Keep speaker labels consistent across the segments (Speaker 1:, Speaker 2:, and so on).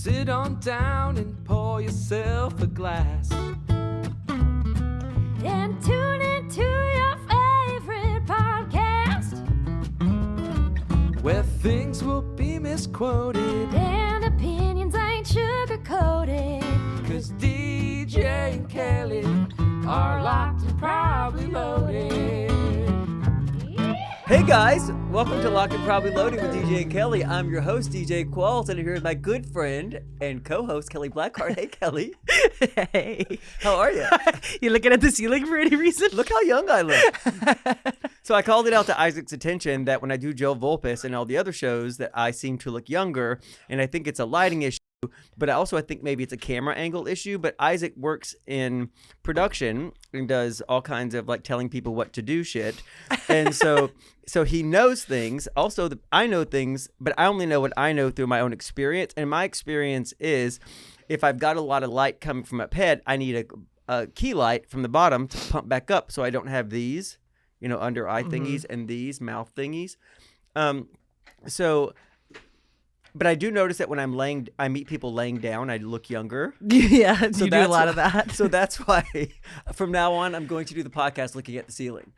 Speaker 1: sit on down and pour yourself a glass.
Speaker 2: And tune into your favorite podcast,
Speaker 1: where things will be misquoted
Speaker 2: and opinions ain't sugar-coated.
Speaker 1: 'Cause DJ and Kelly are locked and probably loaded.
Speaker 3: Hey guys, welcome to Locked and Probably Loaded with DJ and Kelly. I'm your host, DJ Qualls, and here is my good friend and co-host, Kelly Blackheart. Hey, Kelly.
Speaker 4: Hey.
Speaker 3: How are you?
Speaker 4: You looking at the ceiling for any reason?
Speaker 3: Look how young I look. So I called it out to Isaac's attention that when I do Joe Volpus and all the other shows that I seem to look younger, and I think it's a lighting issue. But I think maybe it's a camera angle issue. But Isaac works in production and does all kinds of like telling people what to do shit. And so he knows things. Also, I know things, but I only know what I know through my own experience. And my experience is if I've got a lot of light coming from up head, I need a key light from the bottom to pump back up so I don't have these, under eye thingies and these mouth thingies. But I do notice that when I meet people laying down, I look younger.
Speaker 4: Yeah, so you do a lot of that.
Speaker 3: So that's why from now on, I'm going to do the podcast looking at the ceiling.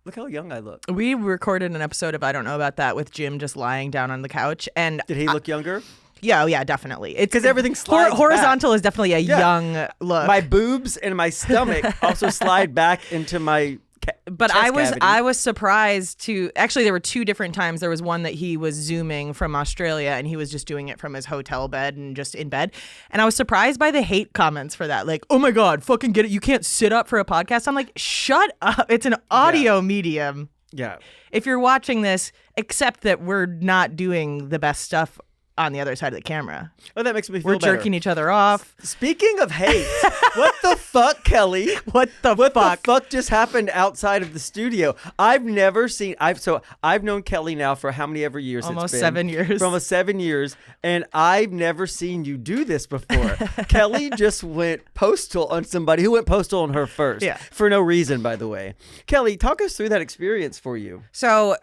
Speaker 3: Look how young I look.
Speaker 4: We recorded an episode of I Don't Know About That with Jim just lying down on the couch. And
Speaker 3: did he look younger?
Speaker 4: Yeah, definitely. It's
Speaker 3: because everything slides
Speaker 4: horizontal
Speaker 3: back.
Speaker 4: Is definitely a young look.
Speaker 3: My boobs and my stomach also slide back into my
Speaker 4: But
Speaker 3: cavity.
Speaker 4: I was surprised to actually there were two different times. There was one that he was Zooming from Australia and he was just doing it from his hotel bed and just in bed. And I was surprised by the hate comments for that. Like, oh my God, fucking get it. You can't sit up for a podcast. I'm like, shut up. It's an audio medium.
Speaker 3: Yeah.
Speaker 4: If you're watching this, accept that we're not doing the best stuff on the other side of the camera.
Speaker 3: Oh, that makes me feel
Speaker 4: We're
Speaker 3: better.
Speaker 4: jerking each other off.
Speaker 3: Speaking of hate, what the fuck, Kelly?
Speaker 4: What the fuck
Speaker 3: just happened outside of the studio? I've known Kelly now for how many ever years?
Speaker 4: Almost
Speaker 3: it's been?
Speaker 4: 7 years.
Speaker 3: For almost 7 years, and I've never seen you do this before. Kelly just went postal on somebody who went postal on her first.
Speaker 4: Yeah.
Speaker 3: For no reason, by the way. Kelly, talk us through that experience for you.
Speaker 4: So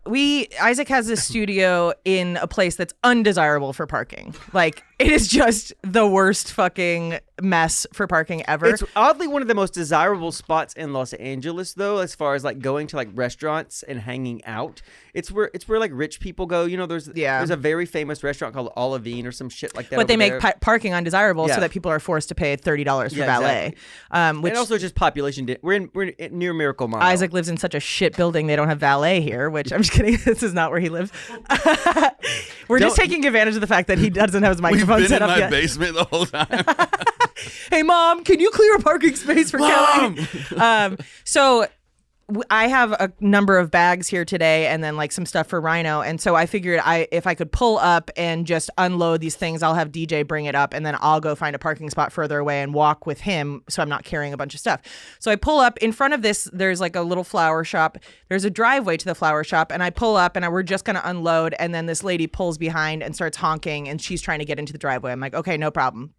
Speaker 4: Isaac has this studio in a place that's undesirable for parking. Like, it is just the worst fucking mess for parking ever.
Speaker 3: It's oddly one of the most desirable spots in Los Angeles, though, as far as like going to like restaurants and hanging out. It's where like rich people go. There's a very famous restaurant called Olivine or some shit like that.
Speaker 4: But they make parking undesirable
Speaker 3: Yeah.
Speaker 4: so that people are forced to pay $30 for valet.
Speaker 3: Exactly.
Speaker 4: Which
Speaker 3: and also just population. We're near Miracle Mile.
Speaker 4: Isaac lives in such a shit building they don't have valet here, which I'm just kidding. This is not where he lives. We're just taking advantage of the fact that he doesn't have his microphone set up yet.
Speaker 5: We've been in my basement the whole time.
Speaker 4: Hey, Mom, can you clear a parking space for Kelly? So I have a number of bags here today and then like some stuff for Rhino. And so I figured if I could pull up and just unload these things, I'll have DJ bring it up and then I'll go find a parking spot further away and walk with him so I'm not carrying a bunch of stuff. So I pull up in front of this. There's like a little flower shop. There's a driveway to the flower shop and I pull up and we're just going to unload. And then this lady pulls behind and starts honking and she's trying to get into the driveway. I'm like, okay, no problem.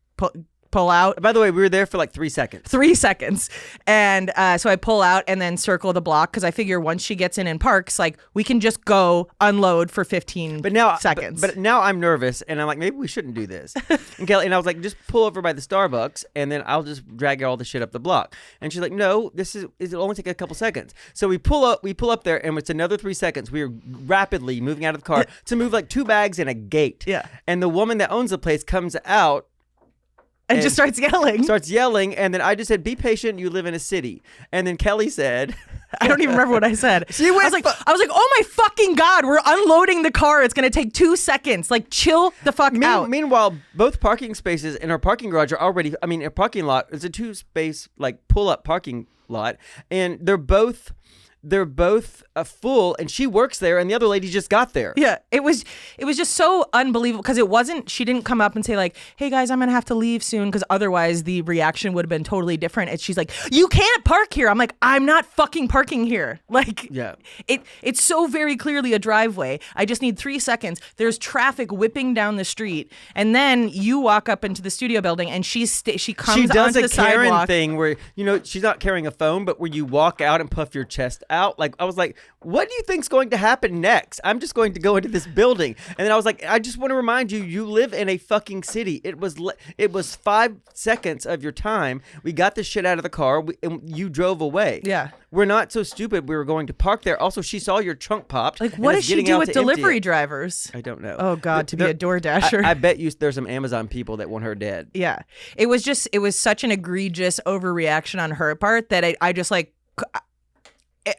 Speaker 4: Pull out.
Speaker 3: By the way, we were there for like 3 seconds.
Speaker 4: 3 seconds. And so I pull out and then circle the block because I figure once she gets in and parks, like we can just go unload for 15 seconds.
Speaker 3: But now I'm nervous and I'm like, maybe we shouldn't do this. And Kelly, and I was like, just pull over by the Starbucks and then I'll just drag all the shit up the block. And she's like, no, it'll only take a couple seconds. So we pull up there and it's another 3 seconds. We are rapidly moving out of the car to move like 2 bags and a gate.
Speaker 4: Yeah.
Speaker 3: And the woman that owns the place comes out
Speaker 4: and just starts yelling.
Speaker 3: And then I just said, be patient, you live in a city. And then Kelly said,
Speaker 4: I don't even remember what I said.
Speaker 3: I was like,
Speaker 4: oh my fucking God, we're unloading the car. It's going to take 2 seconds. Like, chill the fuck out.
Speaker 3: Meanwhile, both parking spaces in our parking garage are already, a parking lot. It's a 2-space, like, pull-up parking lot. And they're both full, and she works there, and the other lady just got there.
Speaker 4: Yeah, it was just so unbelievable because she didn't come up and say like, hey guys, I'm gonna have to leave soon, because otherwise the reaction would have been totally different. And she's like, you can't park here. I'm like, I'm not fucking parking here. Like, yeah, it's so very clearly a driveway. I just need 3 seconds. There's traffic whipping down the street, and then you walk up into the studio building, and she comes onto the sidewalk.
Speaker 3: Karen thing where she's not carrying a phone, but where you walk out and puff your chest out. out. Like, I was like, what do you think's going to happen next? I'm just going to go into this building. And then I was like, I just want to remind you, you live in a fucking city. It was 5 seconds of your time. We got the shit out of the car and you drove away.
Speaker 4: Yeah.
Speaker 3: We're not so stupid. We were going to park there. Also, she saw your trunk popped.
Speaker 4: Like, what does she do with delivery drivers?
Speaker 3: I don't know.
Speaker 4: Oh, God, to be a door dasher.
Speaker 3: I bet you there's some Amazon people that want her dead.
Speaker 4: Yeah. It was such an egregious overreaction on her part that I just like,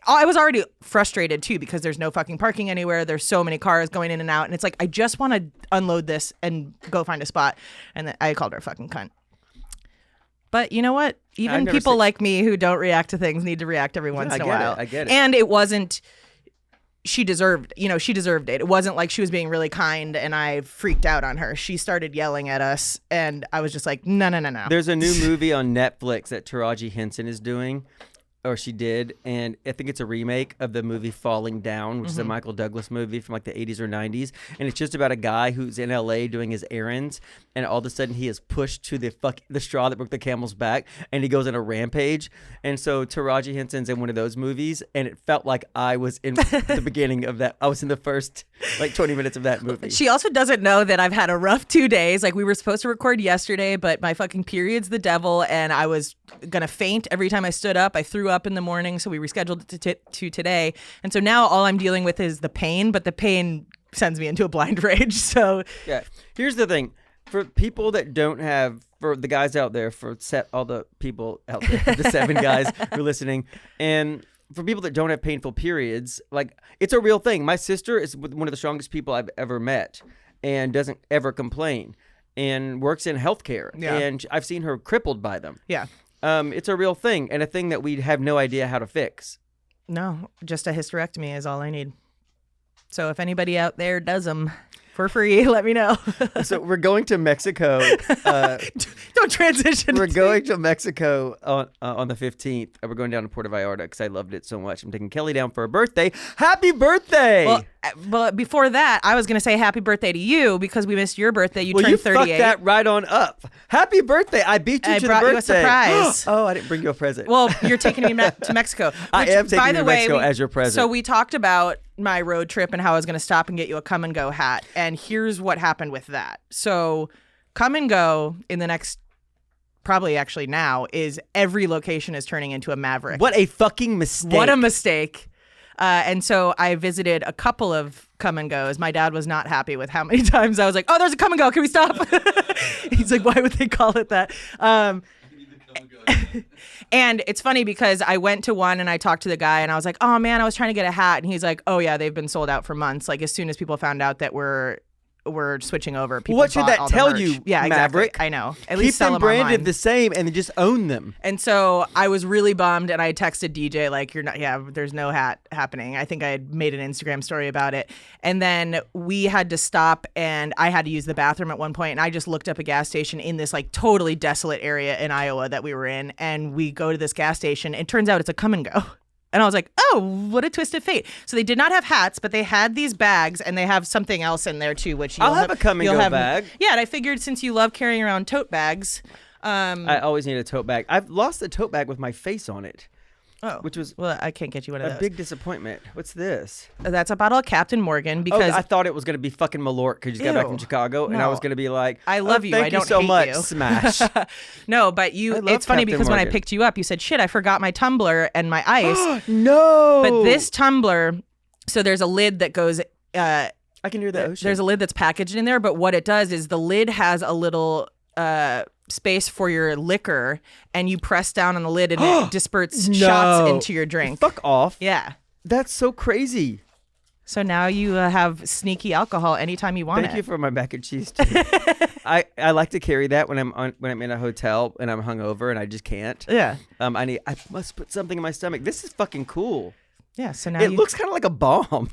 Speaker 4: I was already frustrated too because there's no fucking parking anywhere. There's so many cars going in and out. And it's like, I just want to unload this and go find a spot. And then I called her a fucking cunt. But you know what? Even people like me who don't react to things need to react every once in a while.
Speaker 3: I get it.
Speaker 4: And it wasn't, she deserved it. It wasn't like she was being really kind and I freaked out on her. She started yelling at us and I was just like, no.
Speaker 3: There's a new movie on Netflix that Taraji Henson is doing. Or she did, and I think it's a remake of the movie Falling Down, which is a Michael Douglas movie from like the 80s or 90s, and it's just about a guy who's in LA doing his errands, and all of a sudden he is pushed to the straw that broke the camel's back, and he goes on a rampage. And so Taraji Henson's in one of those movies, and it felt like I was in the beginning of that. I was in the first like 20 minutes of that movie.
Speaker 4: She also doesn't know that I've had a rough 2 days. Like, we were supposed to record yesterday, but my fucking period's the devil, and I was gonna faint every time I stood up. I threw up in the morning, so we rescheduled it to today. And so now all I'm dealing with is the pain, but the pain sends me into a blind rage. So
Speaker 3: yeah, here's the thing. For people that don't have, for the guys out there, all the people out there, the 7 guys who are listening, and for people that don't have painful periods, like, it's a real thing. My sister is one of the strongest people I've ever met and doesn't ever complain and works in healthcare.
Speaker 4: Yeah.
Speaker 3: And I've seen her crippled by them.
Speaker 4: yeah.
Speaker 3: It's a real thing and a thing that we have no idea how to fix.
Speaker 4: No, just a hysterectomy is all I need. So if anybody out there does them for free, let me know.
Speaker 3: So we're going to Mexico.
Speaker 4: Don't transition.
Speaker 3: We're going to Mexico on the 15th. We're going down to Puerto Vallarta because I loved it so much. I'm taking Kelly down for her birthday. Happy birthday!
Speaker 4: Well, before that, I was going to say happy birthday to you because we missed your birthday. You turned 38.
Speaker 3: Fucked that right on up. Happy birthday. I beat you to the birthday.
Speaker 4: I brought you a surprise.
Speaker 3: Oh, I didn't bring you a present.
Speaker 4: Well, you're taking me to Mexico.
Speaker 3: I am taking you to Mexico as your present.
Speaker 4: So we talked about my road trip and how I was going to stop and get you a come and go hat. And here's what happened with that. So come and go in the next, probably actually now, is every location is turning into a Maverick.
Speaker 3: What a fucking mistake.
Speaker 4: What a mistake. And so I visited a couple of come and goes. My dad was not happy with how many times I was like, oh, there's a come and go. Can we stop? He's like, why would they call it that? And it's funny because I went to one and I talked to the guy and I was like, oh man, I was trying to get a hat. And he's like, oh yeah, they've been sold out for months. Like, as soon as people found out that we're switching over, people
Speaker 3: what should
Speaker 4: bought
Speaker 3: that
Speaker 4: all the
Speaker 3: tell
Speaker 4: merch.
Speaker 3: you,
Speaker 4: Yeah,
Speaker 3: Maverick?
Speaker 4: Exactly. I know. At
Speaker 3: Keep
Speaker 4: least sell
Speaker 3: them
Speaker 4: them
Speaker 3: branded
Speaker 4: online.
Speaker 3: the same and just own them.
Speaker 4: And so I was really bummed, and I texted DJ like, "You're not, yeah, there's no hat happening." I think I had made an Instagram story about it, and then we had to stop, and I had to use the bathroom at one point, and I just looked up a gas station in this like totally desolate area in Iowa that we were in, and we go to this gas station. It turns out it's a come and go. And I was like, oh, what a twist of fate. So they did not have hats, but they had these bags, and they have something else in there too, which
Speaker 3: I'll have a come and go bag.
Speaker 4: Yeah, and I figured since you love carrying around tote bags.
Speaker 3: I always need a tote bag. I've lost the tote bag with my face on it.
Speaker 4: Oh,
Speaker 3: which was
Speaker 4: well, I can't get you one of
Speaker 3: a
Speaker 4: those.
Speaker 3: big disappointment. What's this?
Speaker 4: That's a bottle of Captain Morgan because
Speaker 3: I thought it was going to be fucking Malort because you just got back from Chicago, and I was going to be like,
Speaker 4: I love you.
Speaker 3: Thank
Speaker 4: I don't
Speaker 3: you so
Speaker 4: hate
Speaker 3: much.
Speaker 4: You.
Speaker 3: Smash.
Speaker 4: No, but you. It's funny because when I picked you up, you said, "Shit, I forgot my tumbler and my ice."
Speaker 3: No.
Speaker 4: But this tumbler, so there's a lid that goes.
Speaker 3: I can hear the ocean.
Speaker 4: There's a lid that's packaged in there, but what it does is the lid has a little space for your liquor, and you press down on the lid and it disperses shots into your drink.
Speaker 3: Fuck off.
Speaker 4: Yeah.
Speaker 3: That's so crazy.
Speaker 4: So now you have sneaky alcohol anytime you want
Speaker 3: Thank you for my mac and cheese too. I like to carry that when I'm in a hotel and I'm hungover and I just can't.
Speaker 4: Yeah.
Speaker 3: I must put something in my stomach. This is fucking cool.
Speaker 4: Yeah. So now
Speaker 3: it looks kind of like a bomb.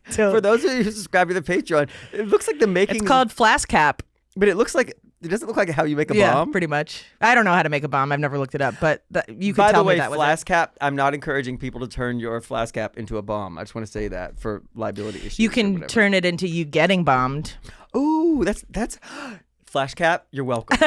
Speaker 4: So,
Speaker 3: for those of you who subscribe to the Patreon, it looks like the making.
Speaker 4: It's called Flask Cap.
Speaker 3: But it looks like it doesn't look like how you make a bomb.
Speaker 4: Yeah, pretty much. I don't know how to make a bomb. I've never looked it up, but you could
Speaker 3: By
Speaker 4: tell
Speaker 3: the way,
Speaker 4: me that was
Speaker 3: flask cap. I'm not encouraging people to turn your flask cap into a bomb. I just want to say that for liability issues.
Speaker 4: You can turn it into you getting bombed.
Speaker 3: Ooh, that's flash cap. You're welcome.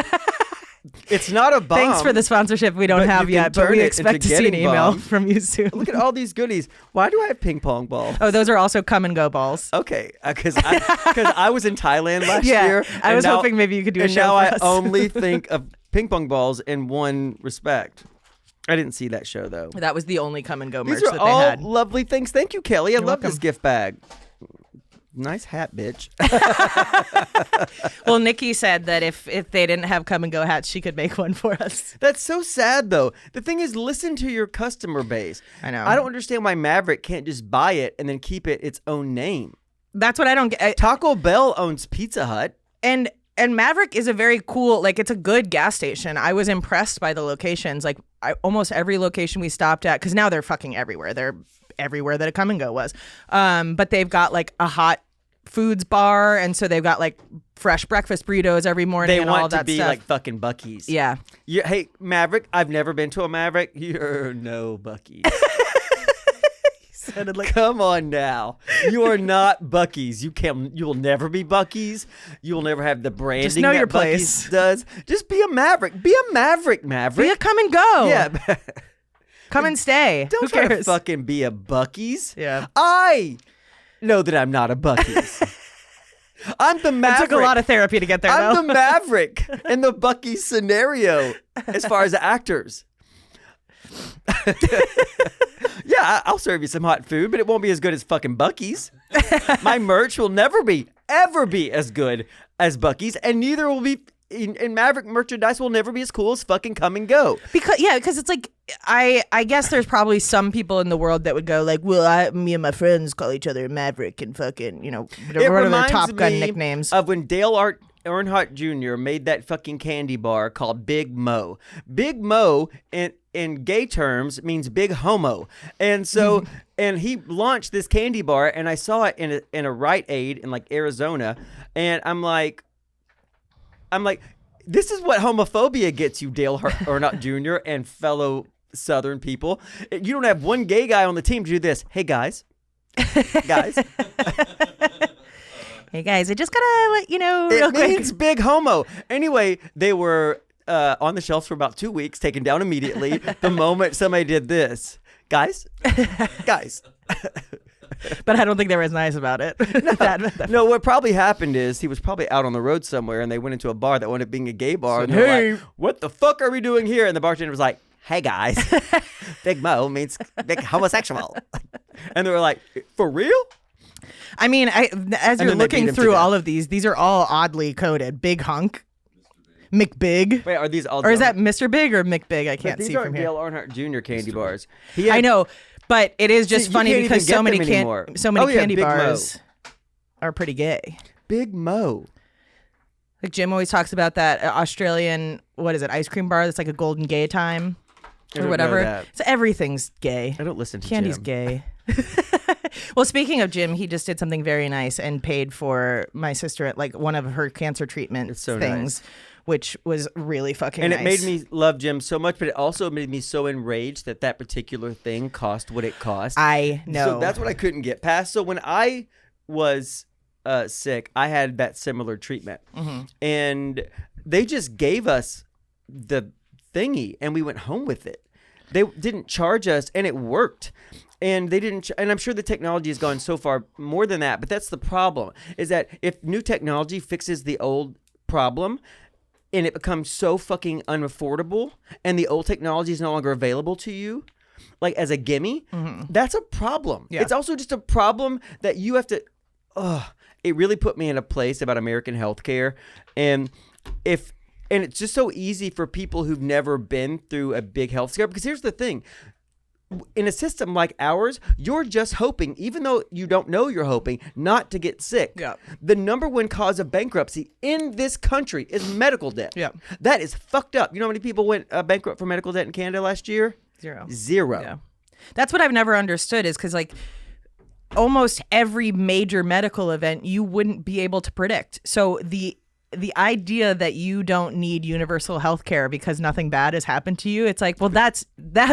Speaker 3: It's not a bomb.
Speaker 4: Thanks for the sponsorship we don't
Speaker 3: but
Speaker 4: have
Speaker 3: you can
Speaker 4: yet, but
Speaker 3: turn
Speaker 4: we
Speaker 3: it
Speaker 4: expect
Speaker 3: into
Speaker 4: to see an
Speaker 3: getting
Speaker 4: email
Speaker 3: bombed.
Speaker 4: from you soon.
Speaker 3: Look at all these goodies. Why do I have ping pong balls?
Speaker 4: Oh, those are also come and go balls.
Speaker 3: Okay, because I was in Thailand last year.
Speaker 4: I
Speaker 3: and
Speaker 4: was
Speaker 3: now-
Speaker 4: hoping maybe you could do a
Speaker 3: and
Speaker 4: show
Speaker 3: now
Speaker 4: for
Speaker 3: I
Speaker 4: us.
Speaker 3: only think of ping pong balls in one respect. I didn't see that show though.
Speaker 4: That was the only come and go merch
Speaker 3: These are
Speaker 4: that
Speaker 3: all
Speaker 4: they had.
Speaker 3: lovely things. Thank you, Kelly. I love
Speaker 4: welcome.
Speaker 3: this gift bag. Nice hat, bitch.
Speaker 4: Well, Nikki said that if they didn't have come and go hats, she could make one for us.
Speaker 3: That's so sad, though. The thing is, listen to your customer base.
Speaker 4: I know.
Speaker 3: I don't understand why Maverick can't just buy it and then keep it its own name.
Speaker 4: That's what I don't get.
Speaker 3: Taco Bell owns Pizza Hut.
Speaker 4: And Maverick is a very cool, like, it's a good gas station. I was impressed by the locations. Like, almost every location we stopped at, because now they're fucking everywhere. They're everywhere that a come and go was. But they've got like a hot foods bar, and so they've got like fresh breakfast burritos every morning.
Speaker 3: They
Speaker 4: and all
Speaker 3: want to
Speaker 4: that
Speaker 3: be
Speaker 4: stuff.
Speaker 3: like fucking Buc-ee's.
Speaker 4: Yeah.
Speaker 3: Hey, Maverick, I've never been to a Maverick. You're no Buc-ee's.
Speaker 4: Sounded like
Speaker 3: Come on now. You are not Buc-ee's. You will never be Buc-ee's. You will never have the branding
Speaker 4: know
Speaker 3: that
Speaker 4: your
Speaker 3: Buc-ee's
Speaker 4: place.
Speaker 3: does. Just be a Maverick. Be a Maverick,
Speaker 4: be
Speaker 3: Maverick.
Speaker 4: a come and go.
Speaker 3: Yeah.
Speaker 4: Come and stay.
Speaker 3: Don't
Speaker 4: Who
Speaker 3: try
Speaker 4: cares?
Speaker 3: to fucking be a Buc-ee's.
Speaker 4: Yeah.
Speaker 3: I know that I'm not a Buc-ee's. I'm the Maverick.
Speaker 4: It took a lot of therapy to get there,
Speaker 3: I'm
Speaker 4: though.
Speaker 3: the Maverick in the Buc-ee's scenario as far as actors. Yeah, I'll serve you some hot food, but it won't be as good as fucking Buc-ee's. My merch will never ever be as good as Buc-ee's, and neither will be. In Maverick merchandise will never be as cool as fucking come and go.
Speaker 4: Because it's like I guess there's probably some people in the world that would go like, well, me and my friends call each other Maverick and fucking,
Speaker 3: It
Speaker 4: whatever their
Speaker 3: reminds
Speaker 4: Top Gun
Speaker 3: me
Speaker 4: nicknames.
Speaker 3: of when Dale Earnhardt Jr. made that fucking candy bar called Big Mo. Big Mo in gay terms means big homo, and so and he launched this candy bar, and I saw it in a Rite Aid in like Arizona, and I'm like, this is what homophobia gets you, Dale Earnhardt Jr. and fellow Southern people. You don't have one gay guy on the team to do this. Hey guys.
Speaker 4: Hey guys, I just gotta let you know real
Speaker 3: It
Speaker 4: quick.
Speaker 3: means big homo. Anyway, they were on the shelves for about 2 weeks, taken down immediately the moment somebody did this. Guys.
Speaker 4: But I don't think they were as nice about it.
Speaker 3: No, what probably happened is he was probably out on the road somewhere, and they went into a bar that wound up being a gay bar. And they're like, what the fuck are we doing here? And the bartender was like, hey guys, Big Mo means big homosexual. And they were like, for real?
Speaker 4: I mean, as
Speaker 3: And
Speaker 4: you're
Speaker 3: then they beat
Speaker 4: looking
Speaker 3: him to
Speaker 4: through
Speaker 3: death.
Speaker 4: all of these are all oddly coded. Big Hunk, McBig.
Speaker 3: Wait, are these all
Speaker 4: Or is
Speaker 3: Dale-
Speaker 4: that Mr. Big or McBig? I
Speaker 3: But
Speaker 4: can't
Speaker 3: these
Speaker 4: see
Speaker 3: aren't
Speaker 4: from here.
Speaker 3: Dale Earnhardt Jr. candy bars.
Speaker 4: I know, but it is just
Speaker 3: See, you
Speaker 4: funny
Speaker 3: can't
Speaker 4: because
Speaker 3: even
Speaker 4: so
Speaker 3: get
Speaker 4: many
Speaker 3: them anymore.
Speaker 4: candy
Speaker 3: Big Mo.
Speaker 4: bars are pretty gay.
Speaker 3: Big Mo.
Speaker 4: Like Jim always talks about that Australian, what is it, ice cream bar that's like a golden gay time
Speaker 3: I
Speaker 4: or
Speaker 3: don't know
Speaker 4: whatever.
Speaker 3: that.
Speaker 4: So everything's gay.
Speaker 3: I don't listen to
Speaker 4: Candy's
Speaker 3: Jim.
Speaker 4: gay. Well, speaking of Jim, he just did something very nice and paid for my sister at like one of her cancer treatment
Speaker 3: It's so
Speaker 4: things, which was really fucking
Speaker 3: And
Speaker 4: nice.
Speaker 3: it made me love Jim so much, but it also made me so enraged that particular thing cost what it cost.
Speaker 4: I know.
Speaker 3: So that's what I couldn't get past. So when I was sick, I had that similar treatment.
Speaker 4: Mm-hmm.
Speaker 3: And they just gave us the thingy, and we went home with it. They didn't charge us, and it worked. And they didn't, and I'm sure the technology has gone so far more than that. But that's the problem: is that if new technology fixes the old problem, and it becomes so fucking unaffordable, and the old technology is no longer available to you, like as a gimme, that's a problem.
Speaker 4: Yeah.
Speaker 3: It's also just a problem that you have to. It really put me in a place about American healthcare, and it's just so easy for people who've never been through a big health scare. Because here's the thing. In a system like ours, you're just hoping, even though you don't know you're hoping, not to get sick.
Speaker 4: Yeah.
Speaker 3: The number one cause of bankruptcy in this country is medical debt.
Speaker 4: Yeah.
Speaker 3: That is fucked up. You know how many people went bankrupt for medical debt in Canada last year? Zero.
Speaker 4: Yeah. That's what I've never understood is because like almost every major medical event you wouldn't be able to predict. So the idea that you don't need universal health care because nothing bad has happened to you, it's like, well, that's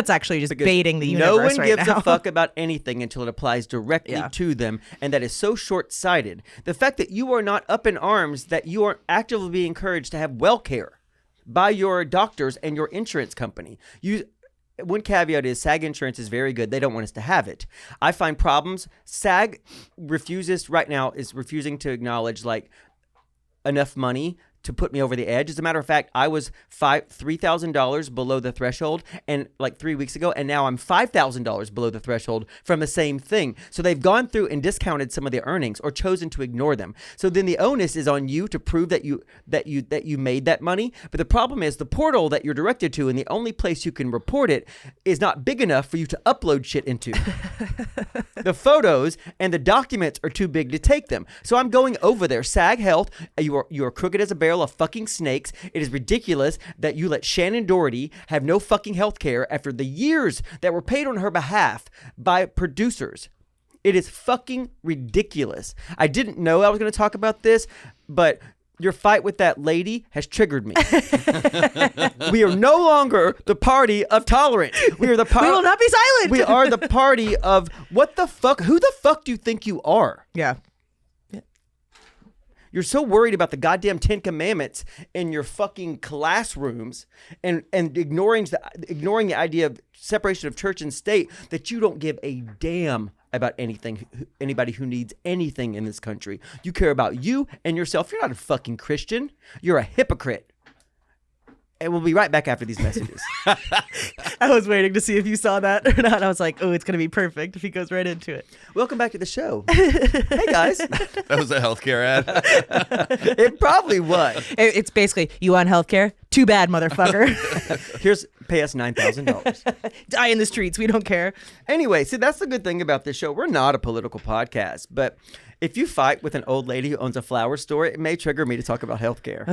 Speaker 4: actually just baiting the universe
Speaker 3: No one
Speaker 4: right
Speaker 3: gives
Speaker 4: now.
Speaker 3: a fuck about anything until it applies directly
Speaker 4: Yeah.
Speaker 3: to them, and that is so short-sighted. The fact that you are not up in arms, that you are actively being encouraged to have well care, by your doctors and your insurance company. One caveat is SAG insurance is very good. They don't want us to have it. I find problems. SAG right now is refusing to acknowledge like enough money to put me over the edge. As a matter of fact, I was $3,000 below the threshold and like 3 weeks ago, and now I'm $5,000 below the threshold from the same thing. So they've gone through and discounted some of the earnings or chosen to ignore them. So then the onus is on you to prove that you made that money. But the problem is the portal that you're directed to and the only place you can report it is not big enough for you to upload shit into. The photos and the documents are too big to take them. So I'm going over there. SAG Health, you are crooked as a barrel of fucking snakes. It is ridiculous that you let Shannon Doherty have no fucking health care after the years that were paid on her behalf by producers. It is fucking ridiculous. I didn't know I was going to talk about this, but your fight with that lady has triggered me. We are no longer the party of tolerance. We are the
Speaker 4: We will not be silent.
Speaker 3: We are the party of what the fuck? Who the fuck do you think you are?
Speaker 4: Yeah.
Speaker 3: You're so worried about the goddamn 10 Commandments in your fucking classrooms and ignoring the idea of separation of church and state that you don't give a damn about anybody who needs anything in this country. You care about you and yourself. You're not a fucking Christian. You're a hypocrite. And we'll be right back after these messages.
Speaker 4: I was waiting to see if you saw that or not. I was like, oh, it's going to be perfect if he goes right into it.
Speaker 3: Welcome back to the show. Hey, guys.
Speaker 5: That was a healthcare ad.
Speaker 3: It probably was.
Speaker 4: It's basically, you want healthcare? Too bad, motherfucker.
Speaker 3: Pay us $9,000.
Speaker 4: Die in the streets. We don't care.
Speaker 3: Anyway, see, that's the good thing about this show. We're not a political podcast, but if you fight with an old lady who owns a flower store, it may trigger me to talk about healthcare.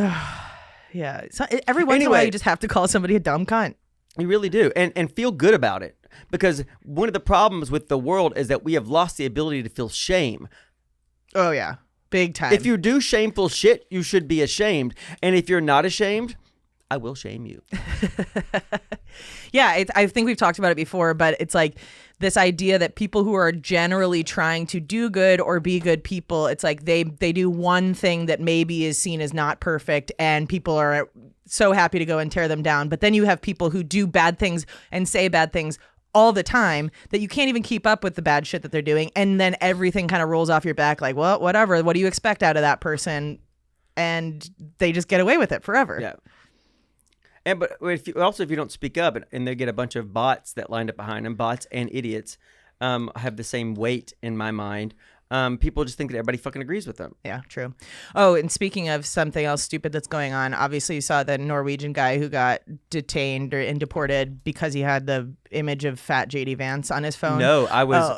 Speaker 4: Yeah. Every once in a while, you just have to call somebody a dumb cunt.
Speaker 3: You really do. And feel good about it. Because one of the problems with the world is that we have lost the ability to feel shame.
Speaker 4: Oh, yeah. Big time.
Speaker 3: If you do shameful shit, you should be ashamed. And if you're not ashamed, I will shame you.
Speaker 4: Yeah, I think we've talked about it before, but it's like this idea that people who are generally trying to do good or be good people, it's like they do one thing that maybe is seen as not perfect, and people are so happy to go and tear them down. But then you have people who do bad things and say bad things all the time that you can't even keep up with the bad shit that they're doing, and then everything kind of rolls off your back like, well, whatever. What do you expect out of that person? And they just get away with it forever.
Speaker 3: Yeah. But if you don't speak up and they get a bunch of bots that lined up behind them, bots and idiots have the same weight in my mind. People just think that everybody fucking agrees with them.
Speaker 4: Yeah, true. Oh, and speaking of something else stupid that's going on, obviously you saw the Norwegian guy who got detained and deported because he had the image of fat JD Vance on his phone.
Speaker 3: No, I was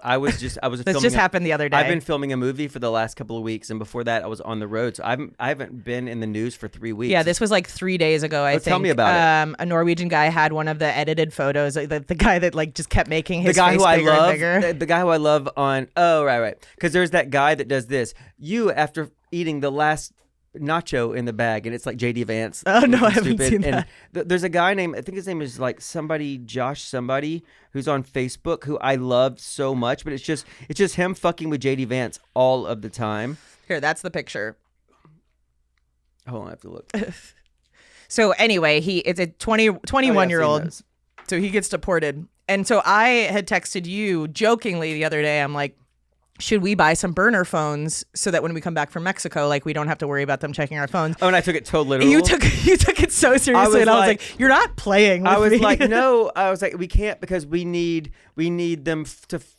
Speaker 4: This
Speaker 3: filming
Speaker 4: just happened the other day.
Speaker 3: I've been filming a movie for the last couple of weeks, and before that I was on the road, so I haven't been in the news for 3 weeks.
Speaker 4: Yeah, this was like 3 days ago, I think.
Speaker 3: Tell me about it.
Speaker 4: A Norwegian guy had one of the edited photos, the guy that like just kept making his
Speaker 3: the guy
Speaker 4: face
Speaker 3: who
Speaker 4: bigger
Speaker 3: I love,
Speaker 4: and bigger.
Speaker 3: The guy who I love on. Oh, right. Because there's that guy that does this. You after eating the last nacho in the bag, and it's like JD Vance.
Speaker 4: Oh no, I haven't
Speaker 3: stupid.
Speaker 4: seen that.
Speaker 3: And there's a guy named, I think his name is like Josh somebody, who's on Facebook, who I love so much, but it's just him fucking with JD Vance all of the time.
Speaker 4: Here, that's the picture.
Speaker 3: Hold on, I have to look.
Speaker 4: So anyway, it's a 21-year-old. So he gets deported. And so I had texted you jokingly the other day. I'm like, should we buy some burner phones so that when we come back from Mexico, like we don't have to worry about them checking our phones?
Speaker 3: Oh, and I took it totally literal.
Speaker 4: You took it so seriously, and I was like, you're not playing with me.
Speaker 3: I was like, no. I was like, we can't, because we need them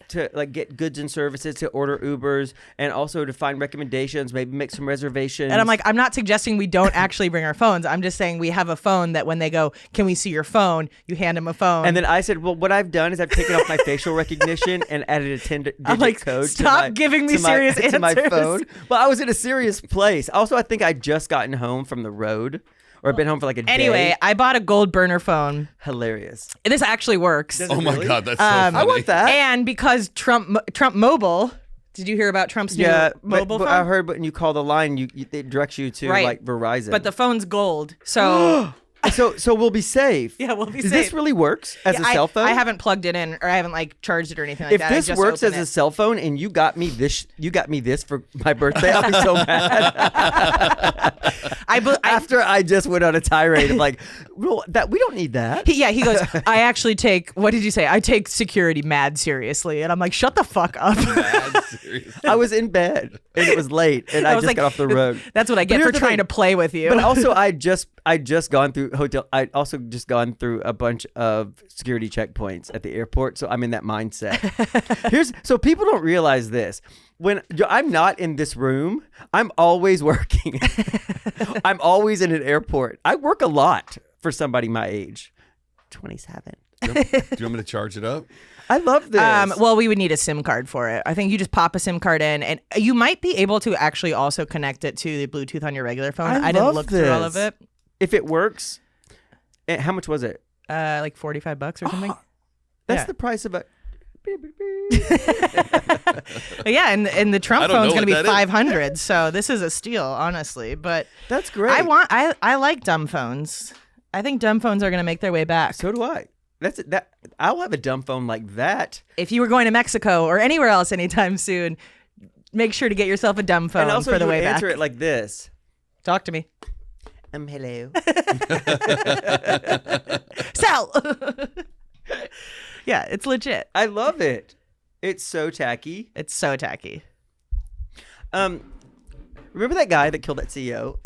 Speaker 3: to like get goods and services, to order Ubers, and also to find recommendations, maybe make some reservations.
Speaker 4: And I'm like, I'm not suggesting we don't actually bring our phones. I'm just saying we have a phone that when they go, can we see your phone? You hand them a phone.
Speaker 3: And then I said, well, what I've done is I've taken off my facial recognition and added a 10-digit code.
Speaker 4: Stop giving me serious answers.
Speaker 3: To my phone. Well, I was in a serious place. Also, I think I'd just gotten home from the road. Or I've been home for like a day.
Speaker 4: Anyway, I bought a gold burner phone.
Speaker 3: Hilarious.
Speaker 4: This actually works.
Speaker 5: Oh my
Speaker 3: really?
Speaker 5: God, that's so funny.
Speaker 3: I want that.
Speaker 4: And because Trump Mobile, did you hear about Trump's new mobile phone?
Speaker 3: I heard when you call the line, it directs you to like Verizon.
Speaker 4: But the phone's gold, so
Speaker 3: so we'll be safe.
Speaker 4: Yeah, we'll be
Speaker 3: Does
Speaker 4: safe.
Speaker 3: this really works as a cell phone?
Speaker 4: I haven't plugged it in, or I haven't like charged it or anything like
Speaker 3: if
Speaker 4: that.
Speaker 3: If this works as a cell phone, and you got me this for my birthday, I'll be so mad. After I just went on a tirade of like, well, that we don't need that.
Speaker 4: He goes, I actually take, what did you say? I take security mad seriously. And I'm like, shut the fuck up.
Speaker 3: I was in bed and it was late and I
Speaker 4: was
Speaker 3: just
Speaker 4: like,
Speaker 3: got off the road.
Speaker 4: That's what I get
Speaker 3: But
Speaker 4: for
Speaker 3: here's the
Speaker 4: trying
Speaker 3: thing.
Speaker 4: to play with you.
Speaker 3: But also, I just gone through I also just gone through a bunch of security checkpoints at the airport, so I'm in that mindset. So people don't realize this. When I'm not in this room, I'm always working. I'm always in an airport. I work a lot for somebody my age. 27.
Speaker 5: Do you want me to charge it up?
Speaker 3: I love this.
Speaker 4: Well, we would need a SIM card for it. I think you just pop a SIM card in, and you might be able to actually also connect it to the Bluetooth on your regular phone. I didn't
Speaker 3: love
Speaker 4: look through all of
Speaker 3: this.
Speaker 4: it.
Speaker 3: If it works, how much was it?
Speaker 4: Like $45 or something.
Speaker 3: That's
Speaker 4: Yeah.
Speaker 3: the price of a.
Speaker 4: But yeah, and the Trump
Speaker 5: I don't know
Speaker 4: phone's going to
Speaker 5: what
Speaker 4: be
Speaker 5: that is.
Speaker 4: 500, so this is a steal, honestly. But
Speaker 3: That's great.
Speaker 4: I like dumb phones. I think dumb phones are going to make their way back.
Speaker 3: So do I. I'll have a dumb phone like that.
Speaker 4: If you were going to Mexico or anywhere else anytime soon, make sure to get yourself a dumb phone
Speaker 3: And also,
Speaker 4: for the
Speaker 3: you
Speaker 4: way
Speaker 3: would
Speaker 4: back.
Speaker 3: answer it like this.
Speaker 4: Talk to me.
Speaker 3: Hello.
Speaker 4: Sell. Yeah, it's legit.
Speaker 3: I love it. It's so tacky.
Speaker 4: It's so tacky.
Speaker 3: Remember that guy that killed that CEO?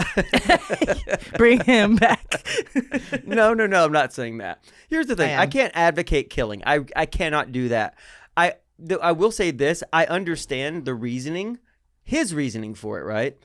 Speaker 4: Bring him back.
Speaker 3: No, I'm not saying that. Here's the thing.
Speaker 4: I am.
Speaker 3: I can't advocate killing. I cannot do that. I will say this. I understand the reasoning, his reasoning for it, right?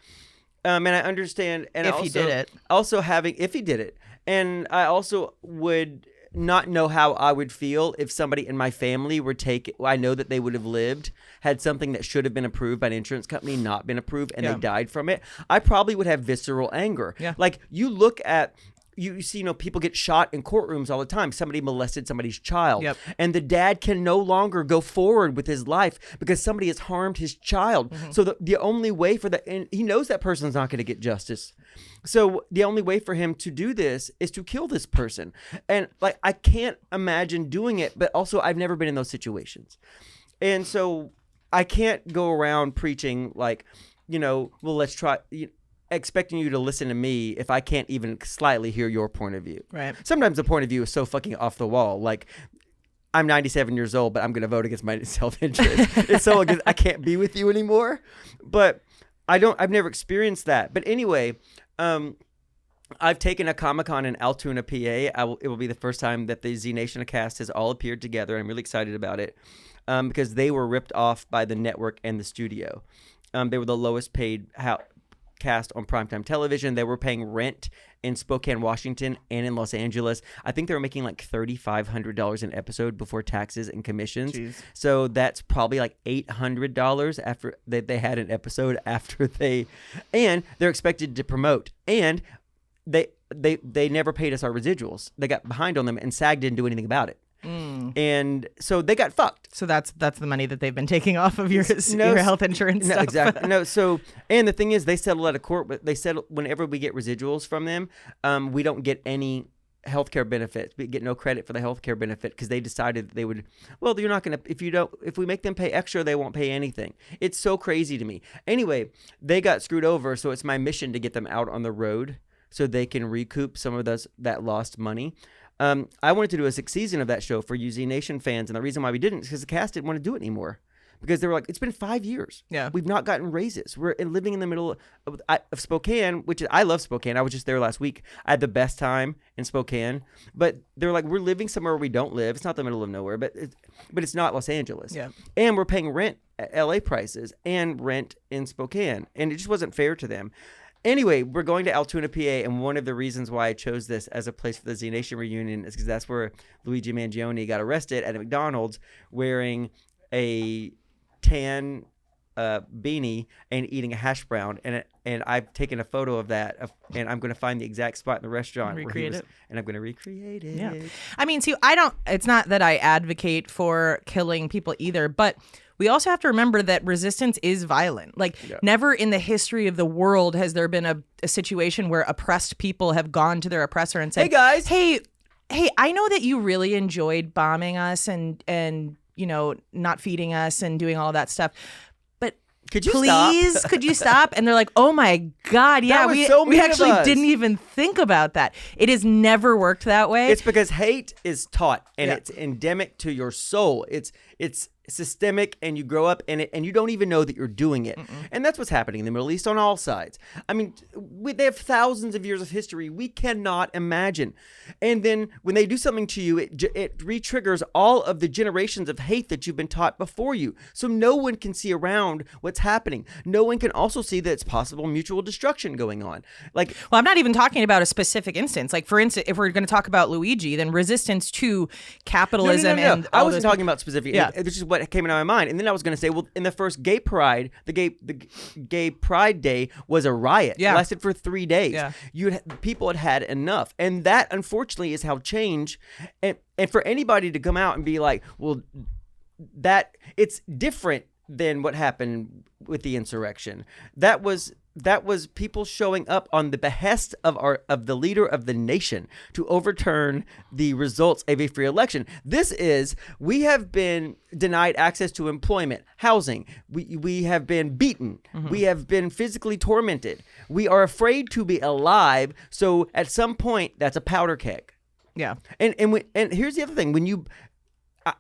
Speaker 3: And I understand. And
Speaker 4: If he did it.
Speaker 3: Also if he did it. And I also would not know how I would feel if somebody in my family were I know that they would have lived, had something that should have been approved by an insurance company, not been approved, and
Speaker 4: Yeah.
Speaker 3: they died from it. I probably would have visceral anger.
Speaker 4: Yeah.
Speaker 3: Like you look at, you see, people get shot in courtrooms all the time. Somebody molested somebody's child.
Speaker 4: Yep.
Speaker 3: And the dad can no longer go forward with his life because somebody has harmed his child.
Speaker 4: Mm-hmm.
Speaker 3: So the only way for and he knows that person's not going to get justice. So the only way for him to do this is to kill this person. And like, I can't imagine doing it, but also I've never been in those situations. And so I can't go around preaching like, well, let's try, expecting you to listen to me if I can't even slightly hear your point of view.
Speaker 4: Right.
Speaker 3: Sometimes the point of view is so fucking off the wall. Like, I'm 97 years old, but I'm going to vote against my self-interest. It's so against, I can't be with you anymore. But I've never experienced that. But anyway, I've taken a Comic-Con in Altoona, PA. It will be the first time that the Z Nation cast has all appeared together. I'm really excited about it because they were ripped off by the network and the studio. They were the lowest paid cast on primetime television. They were paying rent in Spokane, Washington, and in Los Angeles. I think they were making like $3,500 an episode before taxes and commissions.
Speaker 4: Jeez.
Speaker 3: So that's probably like $800 after they had an episode and they're expected to promote. And they never paid us our residuals. They got behind on them, and SAG didn't do anything about it. And so they got fucked.
Speaker 4: So that's the money that they've been taking off of your health insurance
Speaker 3: No,
Speaker 4: stuff.
Speaker 3: exactly. No, so, and the thing is, they settle out of court, but they settle whenever we get residuals from them, we don't get any healthcare benefits. We get no credit for the healthcare benefit because they decided that they would, well, you're not going to, if we make them pay extra, they won't pay anything. It's so crazy to me. Anyway, they got screwed over, so it's my mission to get them out on the road so they can recoup some of that lost money. I wanted to do a 6th season of that show for you Z Nation fans, and the reason why we didn't is because the cast didn't want to do it anymore. Because they were like, it's been 5 years.
Speaker 4: Yeah.
Speaker 3: We've not gotten raises. We're living in the middle of Spokane, which is, I love Spokane. I was just there last week. I had the best time in Spokane. But they're like, we're living somewhere where we don't live. It's not the middle of nowhere, but it's not Los Angeles.
Speaker 4: Yeah.
Speaker 3: And we're paying rent at LA prices and rent in Spokane. And it just wasn't fair to them. Anyway, we're going to Altoona, PA, and one of the reasons why I chose this as a place for the Z Nation reunion is because that's where Luigi Mangione got arrested at a McDonald's wearing a tan beanie and eating a hash brown, and I've taken a photo of that, and I'm going to find the exact spot in the restaurant
Speaker 4: Recreate it.
Speaker 3: and I'm going to recreate it.
Speaker 4: Yeah. I mean, see, it's not that I advocate for killing people either, but we also have to remember that resistance is violent. Like, never in the history of the world has there been a situation where oppressed people have gone to their oppressor and said,
Speaker 3: Hey, guys.
Speaker 4: Hey, I know that you really enjoyed bombing us and not feeding us and doing all that stuff. But
Speaker 3: Could you
Speaker 4: please,
Speaker 3: stop?
Speaker 4: could you stop? And they're like, oh my God, yeah,
Speaker 3: was
Speaker 4: we,
Speaker 3: so
Speaker 4: we
Speaker 3: mean of
Speaker 4: actually
Speaker 3: us.
Speaker 4: didn't even think about that. It has never worked that way.
Speaker 3: It's because hate is taught and
Speaker 4: Yeah.
Speaker 3: it's endemic to your soul. It's systemic, and you grow up in it, and you don't even know that you're doing it. And that's what's happening in the Middle East on all sides. I mean, they have thousands of years of history we cannot imagine. And then when they do something to you, it re-triggers all of the generations of hate that you've been taught before you. So no one can see around what's happening. No one can also see that it's possible mutual destruction going on. Like,
Speaker 4: Well, I'm not even talking about a specific instance. Like, for instance, if we're going to talk about Luigi, then resistance to capitalism
Speaker 3: no.
Speaker 4: and
Speaker 3: I
Speaker 4: all
Speaker 3: wasn't
Speaker 4: those-
Speaker 3: talking about specific.
Speaker 4: Yeah.
Speaker 3: This is what came into my mind, and then I was going to say, well, in the first gay pride, the gay pride day was a riot.
Speaker 4: Yeah.
Speaker 3: It lasted for 3 days.
Speaker 4: Yeah.
Speaker 3: People had enough, and that unfortunately is how change. And for anybody to come out and be like, well, that it's different than what happened with the insurrection. That was people showing up on the behest of the leader of the nation to overturn the results of a free election. We have been denied access to employment, housing. We have been beaten. We have been physically tormented. We are afraid to be alive. So at some point, that's a powder keg.
Speaker 4: Yeah.
Speaker 3: And here's the other thing. I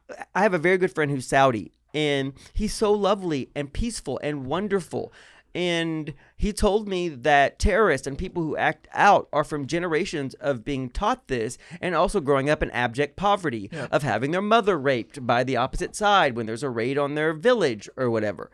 Speaker 3: have a very good friend who's Saudi, and he's so lovely and peaceful and wonderful. And he told me that terrorists and people who act out are from generations of being taught this, and also growing up in abject poverty, of having their mother raped by the opposite side when there's a raid on their village or whatever.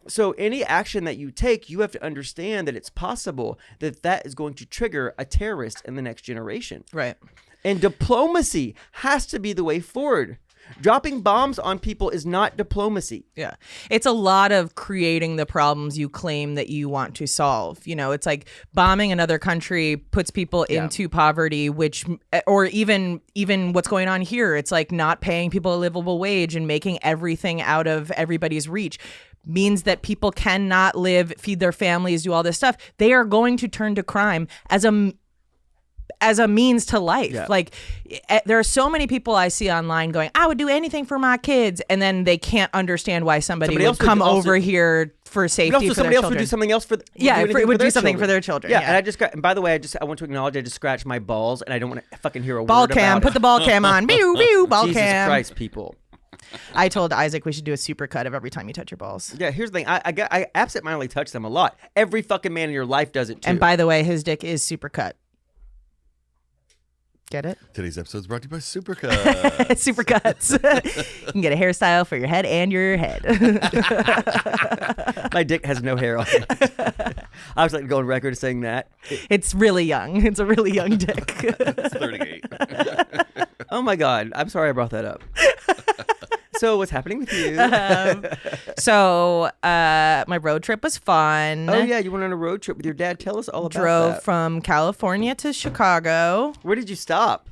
Speaker 3: So any action that you take, you have to understand that it's possible that is going to trigger a terrorist in the next generation.
Speaker 4: Right.
Speaker 3: And diplomacy has to be the way forward. Dropping bombs on people is not diplomacy.
Speaker 4: Yeah. It's a lot of creating the problems you claim that you want to solve. You know, it's like bombing another country puts people into poverty, or even what's going on here. It's like not paying people a livable wage and making everything out of everybody's reach means that people cannot live, feed their families, do all this stuff. They are going to turn to crime as a means to life.
Speaker 3: Yeah.
Speaker 4: Like, there are so many people I see online going, I would do anything for my kids, and then they can't understand why somebody would
Speaker 3: else would
Speaker 4: come
Speaker 3: also-
Speaker 4: over here for safety
Speaker 3: But also
Speaker 4: for
Speaker 3: somebody
Speaker 4: their
Speaker 3: else
Speaker 4: children.
Speaker 3: would do something else for
Speaker 4: It would do something
Speaker 3: children.
Speaker 4: for their children.
Speaker 3: Yeah,
Speaker 4: Yeah.
Speaker 3: and by the way, I want to acknowledge I just scratched my balls, and I don't want to fucking hear a
Speaker 4: Ball
Speaker 3: word
Speaker 4: cam,
Speaker 3: about
Speaker 4: put
Speaker 3: it.
Speaker 4: the ball cam on. Pew, pew, ball
Speaker 3: Jesus
Speaker 4: cam.
Speaker 3: Christ, people.
Speaker 4: I told Isaac we should do a super cut of every time you touch your balls.
Speaker 3: Yeah, here's the thing. I absentmindedly touch them a lot. Every fucking man in your life does it too.
Speaker 4: And by the way, his dick is super cut. Get it?
Speaker 5: Today's episode is brought to you by Supercut.
Speaker 4: Super cuts. You can get a hairstyle for your head and your head.
Speaker 3: My dick has no hair on it. I was like going record saying that.
Speaker 4: It's really young. It's a really young dick.
Speaker 5: It's 38.
Speaker 3: Oh my God. I'm sorry I brought that up. So what's happening with you?
Speaker 4: So my road trip was fun.
Speaker 3: Oh yeah, you went on a road trip with your dad. Tell us all about
Speaker 4: Drove
Speaker 3: that.
Speaker 4: from California to Chicago.
Speaker 3: Where did you stop?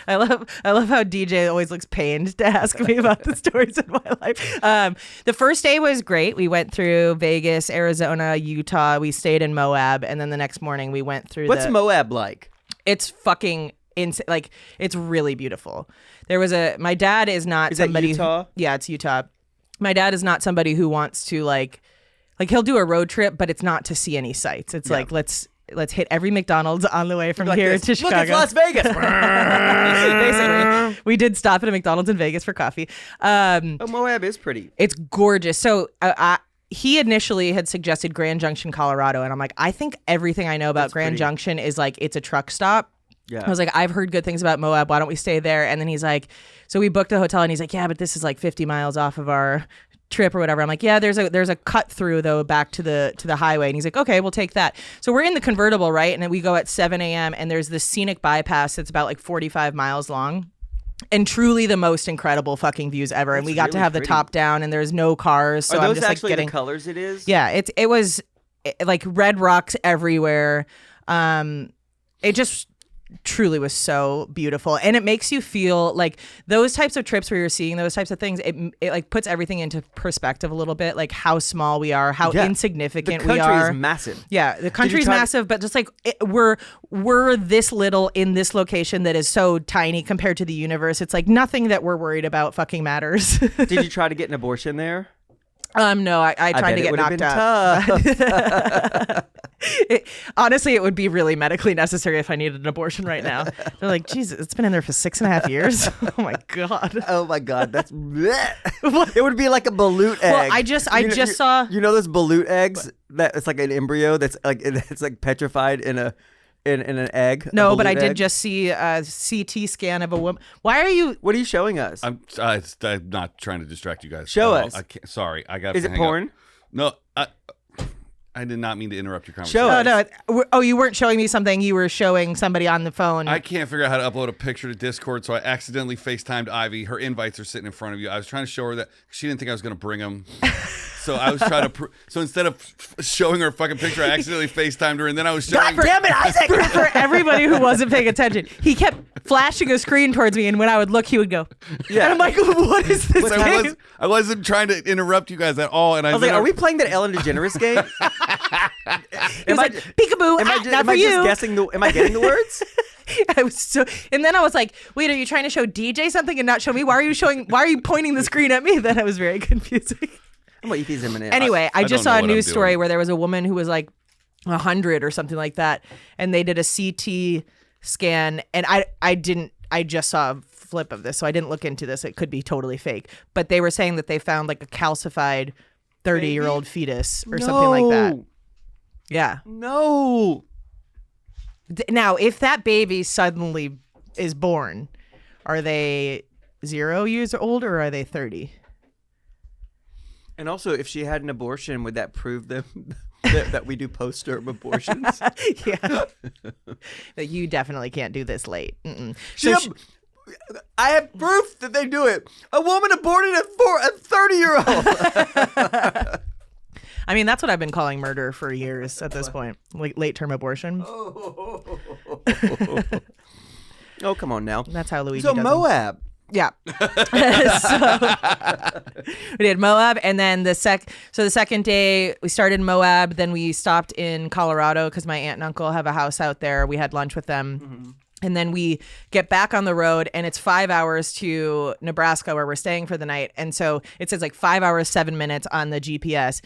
Speaker 4: I love how DJ always looks pained to ask me about the stories in my life. The first day was great. We went through Vegas, Arizona, Utah. We stayed in Moab, and then the next morning we went through.
Speaker 3: What's Moab like?
Speaker 4: It's fucking insane. Like, it's really beautiful. My dad is not
Speaker 3: Is that
Speaker 4: somebody.
Speaker 3: Utah?
Speaker 4: Yeah, it's Utah. My dad is not somebody who wants to like he'll do a road trip, but it's not to see any sights. It's like let's hit every McDonald's on the way from
Speaker 3: Like
Speaker 4: here
Speaker 3: this.
Speaker 4: to Chicago.
Speaker 3: Look, it's Las Vegas.
Speaker 4: Basically, we did stop at a McDonald's in Vegas for coffee.
Speaker 3: Oh, Moab is pretty.
Speaker 4: It's gorgeous. So he initially had suggested Grand Junction, Colorado, and I'm like, I think everything I know about Grand
Speaker 3: pretty.
Speaker 4: Junction is like it's a truck stop.
Speaker 3: Yeah.
Speaker 4: I was like, I've heard good things about Moab. Why don't we stay there? And then he's like, so we booked a hotel, and he's like, yeah, but this is like 50 miles off of our trip or whatever. I'm like, yeah, there's a cut through though back to the highway. And he's like, okay, we'll take that. So we're in the convertible, right? And then we go at 7 a.m. and there's this scenic bypass that's about like 45 miles long. And truly the most incredible fucking views ever. And we got to
Speaker 3: really
Speaker 4: have the
Speaker 3: pretty.
Speaker 4: top down, and there's no cars. So
Speaker 3: Are
Speaker 4: I'm
Speaker 3: those
Speaker 4: just like
Speaker 3: actually
Speaker 4: getting
Speaker 3: the colors it is?
Speaker 4: Yeah, it was like red rocks everywhere. It just truly was so beautiful, and it makes you feel like those types of trips where you're seeing those types of things, it like puts everything into perspective a little bit, like how small we are, how
Speaker 3: Yeah.
Speaker 4: insignificant
Speaker 3: The
Speaker 4: we
Speaker 3: country
Speaker 4: are.
Speaker 3: is massive.
Speaker 4: Yeah, the country's
Speaker 3: try-
Speaker 4: massive, but just like we're this little in this location that is so tiny compared to the universe. It's like nothing that we're worried about fucking matters.
Speaker 3: Did you try to get an abortion there?
Speaker 4: No, I tried to get knocked up. Honestly, it would be really medically necessary if I needed an abortion right now. They're like, Jesus, it's been in there for 6.5 years. Oh my God.
Speaker 3: Oh my God, that's it would be like a balut egg.
Speaker 4: Well, I just saw.
Speaker 3: You know those balut eggs that it's like an embryo that's like it's like petrified in an egg.
Speaker 4: No, but I
Speaker 3: egg?
Speaker 4: did just see a CT scan of a woman. Why are you?
Speaker 3: What are you showing us?
Speaker 5: I'm not trying to distract you guys.
Speaker 3: Show us.
Speaker 5: I can't, sorry, I got.
Speaker 3: Is it porn?
Speaker 5: No, I did not mean to interrupt your conversation.
Speaker 3: Show us.
Speaker 4: No. You weren't showing me something. You were showing somebody on the phone.
Speaker 5: I can't figure out how to upload a picture to Discord, so I accidentally FaceTimed Ivy. Her invites are sitting in front of you. I was trying to show her that she didn't think I was going to bring them. So I was trying to. So instead of showing her a fucking picture, I accidentally FaceTimed her, and then I was showing.
Speaker 3: God damn it, Isaac!
Speaker 4: For everybody who wasn't paying attention, he kept flashing a screen towards me, and when I would look, he would go.
Speaker 3: Yeah.
Speaker 4: And I'm like, what is this game?
Speaker 5: I wasn't trying to interrupt you guys at all, and
Speaker 3: I was like, are we playing that Ellen DeGeneres game?
Speaker 4: He was like, peekaboo, not for you.
Speaker 3: Am I getting the words?
Speaker 4: I was so, and then I was like, wait, are you trying to show DJ something and not show me? Why are you pointing the screen at me? Then I was very confusing.
Speaker 3: I'm gonna eat these M&Ms.
Speaker 4: Anyway, I just
Speaker 5: don't
Speaker 4: saw
Speaker 5: know
Speaker 4: a
Speaker 5: what
Speaker 4: news
Speaker 5: I'm
Speaker 4: story
Speaker 5: doing.
Speaker 4: where there was a woman who was like 100 or something like that, and they did a CT scan, and I just saw a flip of this, so I didn't look into this. It could be totally fake, but they were saying that they found like a calcified 30-year-old fetus or something like that. Yeah.
Speaker 3: No.
Speaker 4: Now, if that baby suddenly is born, are they 0 years old or are they 30?
Speaker 3: And also, if she had an abortion, would that prove them that we do post-term abortions?
Speaker 4: Yeah. But you definitely can't do this late. Mm-mm.
Speaker 3: I have proof that they do it. A woman aborted a 30-year-old.
Speaker 4: I mean, that's what I've been calling murder for years at this point. Like late-term abortion.
Speaker 3: Oh, come on now.
Speaker 4: That's how Luigi
Speaker 3: So
Speaker 4: does
Speaker 3: Moab.
Speaker 4: Yeah. So we did Moab, and then the second day we started Moab. Then we stopped in Colorado because my aunt and uncle have a house out there. We had lunch with them. Mm-hmm. And then we get back on the road, and it's 5 hours to Nebraska where we're staying for the night. And so it says like 5 hours, 7 minutes on the GPS.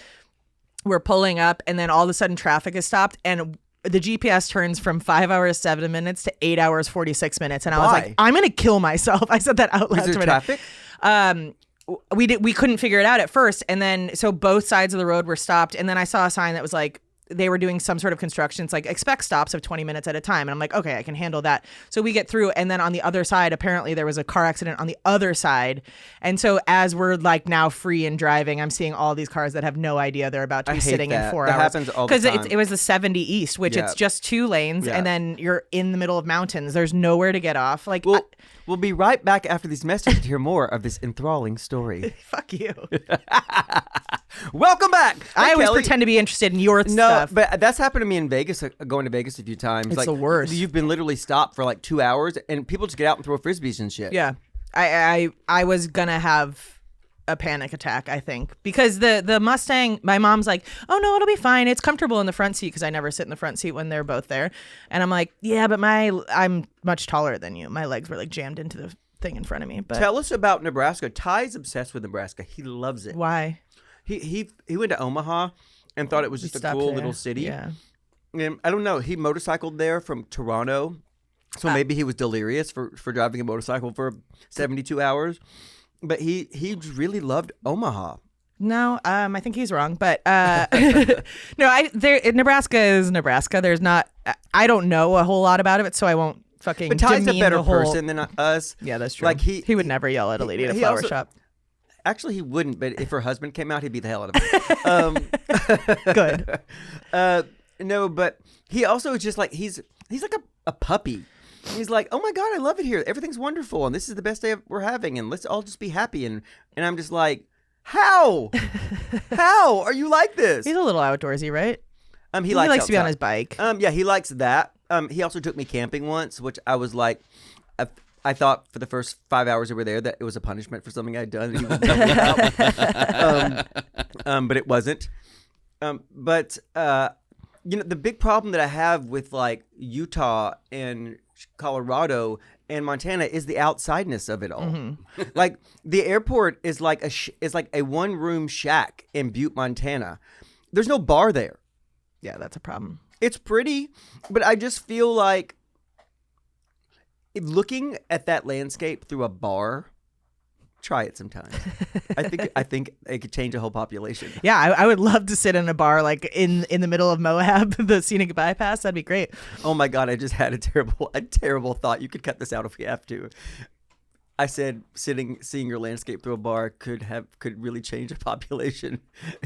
Speaker 4: We're pulling up, and then all of a sudden traffic is stopped, and the GPS turns from 5 hours, 7 minutes to 8 hours, 46 minutes. And I was like, I'm going to kill myself. I said that out loud.
Speaker 3: Was there traffic?
Speaker 4: We couldn't figure it out at first. And then, so both sides of the road were stopped. And then I saw a sign that was like, they were doing some sort of construction. It's like, expect stops of 20 minutes at a time. And I'm like, okay, I can handle that. So we get through. And then on the other side, apparently there was a car accident on the other side. And so as we're like now free and driving, I'm seeing all these cars that have no idea they're about to be sitting in 4 hours.
Speaker 3: That happens all the time.
Speaker 4: Because it was the 70 East, which it's just 2 lanes.
Speaker 3: Yeah.
Speaker 4: And then you're in the middle of mountains. There's nowhere to get off. Like,
Speaker 3: We'll be right back after these messages to hear more of this enthralling story.
Speaker 4: Fuck you.
Speaker 3: Welcome back.
Speaker 4: I always
Speaker 3: Kelly.
Speaker 4: pretend to be interested in your stuff.
Speaker 3: But that's happened to me in Vegas, going to Vegas a few times.
Speaker 4: It's
Speaker 3: like,
Speaker 4: the worst.
Speaker 3: You've been literally stopped for like 2 hours, and people just get out and throw frisbees and shit.
Speaker 4: Yeah. I was gonna have a panic attack, I think, because the Mustang, my mom's like, oh no, it'll be fine, it's comfortable in the front seat, because I never sit in the front seat when they're both there. And I'm like, yeah, but I'm much taller than you, my legs were like jammed into the thing in front of me. But
Speaker 3: Tell us about Nebraska. Ty's obsessed with Nebraska. He loves it.
Speaker 4: Why?
Speaker 3: He went to Omaha and thought it was just a
Speaker 4: stopped
Speaker 3: cool
Speaker 4: there.
Speaker 3: little city.
Speaker 4: Yeah.
Speaker 3: And I don't know. He motorcycled there from Toronto, so maybe he was delirious for driving a motorcycle for 72 hours. But he really loved Omaha.
Speaker 4: No, I think he's wrong, but no, Nebraska is Nebraska. There's not, I don't know a whole lot about it, so I won't fucking.
Speaker 3: But Ty's a
Speaker 4: demean
Speaker 3: better
Speaker 4: the whole
Speaker 3: person than us.
Speaker 4: Yeah, that's true.
Speaker 3: Like he
Speaker 4: would never yell at a lady at a
Speaker 3: he
Speaker 4: flower
Speaker 3: also-
Speaker 4: shop.
Speaker 3: Actually, he wouldn't. But if her husband came out, he'd beat the hell out of him.
Speaker 4: Good.
Speaker 3: No, but he also is just like he's like a puppy. He's like, oh my God, I love it here. Everything's wonderful, and this is the best day we're having, and let's all just be happy. And I'm just like, how? How are you like this?
Speaker 4: He's a little outdoorsy, right?
Speaker 3: He likes
Speaker 4: to be on
Speaker 3: outside.
Speaker 4: his bike.
Speaker 3: Yeah, he likes that. He also took me camping once, which I was like, I thought for the first 5 hours we were there that it was a punishment for something I'd done. And he would dump me out. But it wasn't. You know, the big problem that I have with like Utah and Colorado and Montana is the outsideness of it all. Like the airport is like a one-room shack in Butte, Montana. There's no bar there.
Speaker 4: Yeah, that's a problem.
Speaker 3: It's pretty, but I just feel like looking at that landscape through a bar. Try it sometime. I think it could change a whole population.
Speaker 4: Yeah, I would love to sit in a bar like in the middle of Moab, the scenic bypass. That'd be great.
Speaker 3: Oh my God, I just had a terrible thought. You could cut this out if we have to. I said seeing your landscape through a bar could really change a population.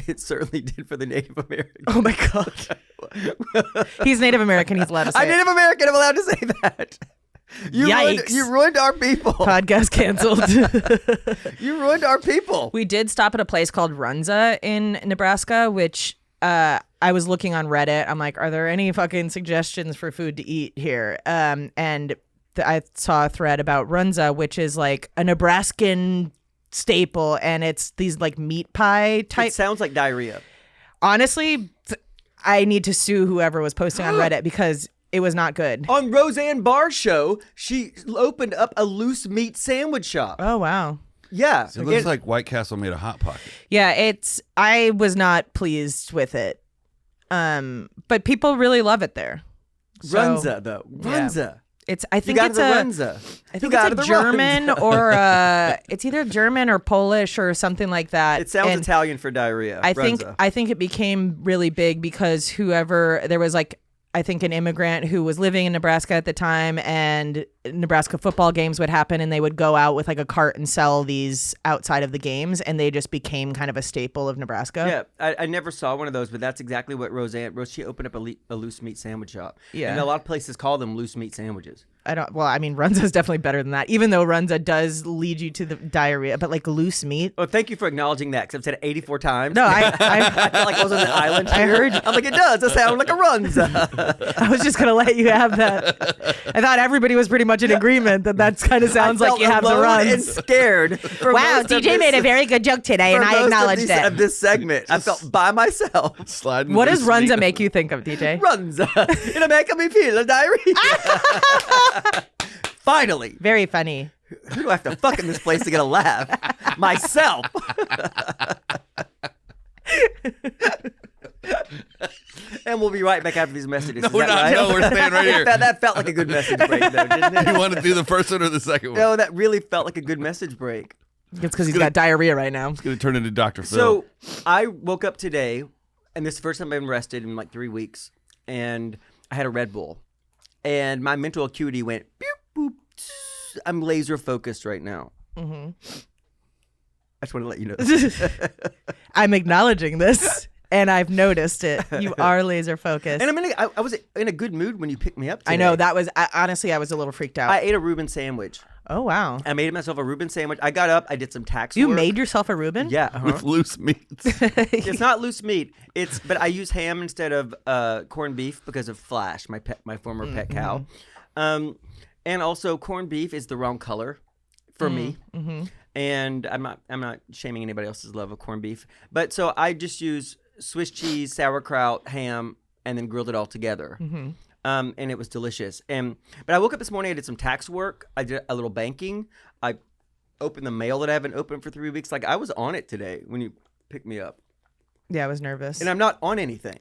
Speaker 3: It certainly did for the Native American.
Speaker 4: Oh my God. He's Native American. He's allowed to say
Speaker 3: I'm Native American. I'm allowed to say that.
Speaker 4: Yikes.
Speaker 3: You ruined our people.
Speaker 4: Podcast canceled.
Speaker 3: You ruined our people.
Speaker 4: We did stop at a place called Runza in Nebraska, which I was looking on Reddit. I'm like, are there any fucking suggestions for food to eat here? And I saw a thread about Runza, which is like a Nebraskan staple, and it's these like meat pie type.
Speaker 3: It sounds like diarrhea.
Speaker 4: Honestly, I need to sue whoever was posting on Reddit because it was not good.
Speaker 3: On Roseanne Barr's show, she opened up a loose meat sandwich shop.
Speaker 4: Oh, wow.
Speaker 3: Yeah.
Speaker 5: It looks like White Castle made a Hot Pocket.
Speaker 4: Yeah, I was not pleased with it. But people really love it there. So,
Speaker 3: Runza, though. Runza.
Speaker 4: Yeah. I think
Speaker 3: you
Speaker 4: it's
Speaker 3: got the Runza.
Speaker 4: I think it's a German or it's either German or Polish or something like that.
Speaker 3: It sounds
Speaker 4: And
Speaker 3: Italian for diarrhea.
Speaker 4: I
Speaker 3: Runza.
Speaker 4: think it became really big because there was like I think an immigrant who was living in Nebraska at the time, and Nebraska football games would happen, and they would go out with like a cart and sell these outside of the games, and they just became kind of a staple of Nebraska.
Speaker 3: Yeah, I never saw one of those, but that's exactly what she opened up a loose meat sandwich shop.
Speaker 4: Yeah.
Speaker 3: And a lot of places call them loose meat sandwiches.
Speaker 4: I mean, Runza is definitely better than that, even though Runza does lead you to the diarrhea, but like loose meat.
Speaker 3: Oh, thank you for acknowledging that, because I've said it 84 times.
Speaker 4: No, I
Speaker 3: felt like I was on the island
Speaker 4: I
Speaker 3: here.
Speaker 4: heard-
Speaker 3: I'm like, it does. It sounds like a Runza.
Speaker 4: I was just going to let you have that. I thought everybody was pretty much in agreement that kind of sounds
Speaker 3: I
Speaker 4: like you
Speaker 3: felt
Speaker 4: have the
Speaker 3: alone
Speaker 4: runs.
Speaker 3: and scared. For
Speaker 4: Wow,
Speaker 3: most of
Speaker 4: DJ made a
Speaker 3: this-
Speaker 4: very good joke today, and
Speaker 3: for
Speaker 4: I
Speaker 3: most
Speaker 4: acknowledged
Speaker 3: of
Speaker 4: it.
Speaker 3: this segment. I felt by myself.
Speaker 5: Sliding
Speaker 4: What does
Speaker 5: loose
Speaker 4: Runza
Speaker 5: meat.
Speaker 4: make you think of, DJ?
Speaker 3: Runza. It'll make me feel a diarrhea. Finally.
Speaker 4: Very funny.
Speaker 3: Who do I have to fuck in this place to get a laugh? Myself. And we'll be right back after these messages.
Speaker 5: No,
Speaker 3: Is
Speaker 5: we're
Speaker 3: that
Speaker 5: not.
Speaker 3: right?
Speaker 5: No, we're staying right here.
Speaker 3: That felt like a good message break, though, didn't it?
Speaker 5: You want to do the first one or the second one?
Speaker 3: No, that really felt like a good message break.
Speaker 4: It's because he's got diarrhea right now.
Speaker 5: It's going to turn into Dr. Phil.
Speaker 3: So I woke up today, and this is the first time I've been rested in like 3 weeks, and I had a Red Bull, and my mental acuity went boop, boop, tss. I'm laser focused right now. Mm-hmm. I just want to let you know this.
Speaker 4: I'm acknowledging this, and I've noticed it. You are laser focused.
Speaker 3: And I was in a good mood when you picked me up today.
Speaker 4: I know that was honestly, I was a little freaked out.
Speaker 3: I ate a Reuben sandwich.
Speaker 4: Oh wow!
Speaker 3: I made myself a Reuben sandwich. I got up. I did some tax
Speaker 4: You
Speaker 3: work.
Speaker 4: made yourself a Reuben?
Speaker 3: Yeah.
Speaker 5: With loose meats.
Speaker 3: It's not loose meat. But I use ham instead of corned beef because of Flash, my former pet cow. And also corned beef is the wrong color for me. And I'm not shaming anybody else's love of corned beef. But so I just use Swiss cheese, sauerkraut, ham, and then grilled it all together. And it was delicious. But I woke up this morning. I did some tax work. I did a little banking. I opened the mail that I haven't opened for 3 weeks. Like I was on it today when you picked me up.
Speaker 4: Yeah, I was nervous.
Speaker 3: And I'm not on anything.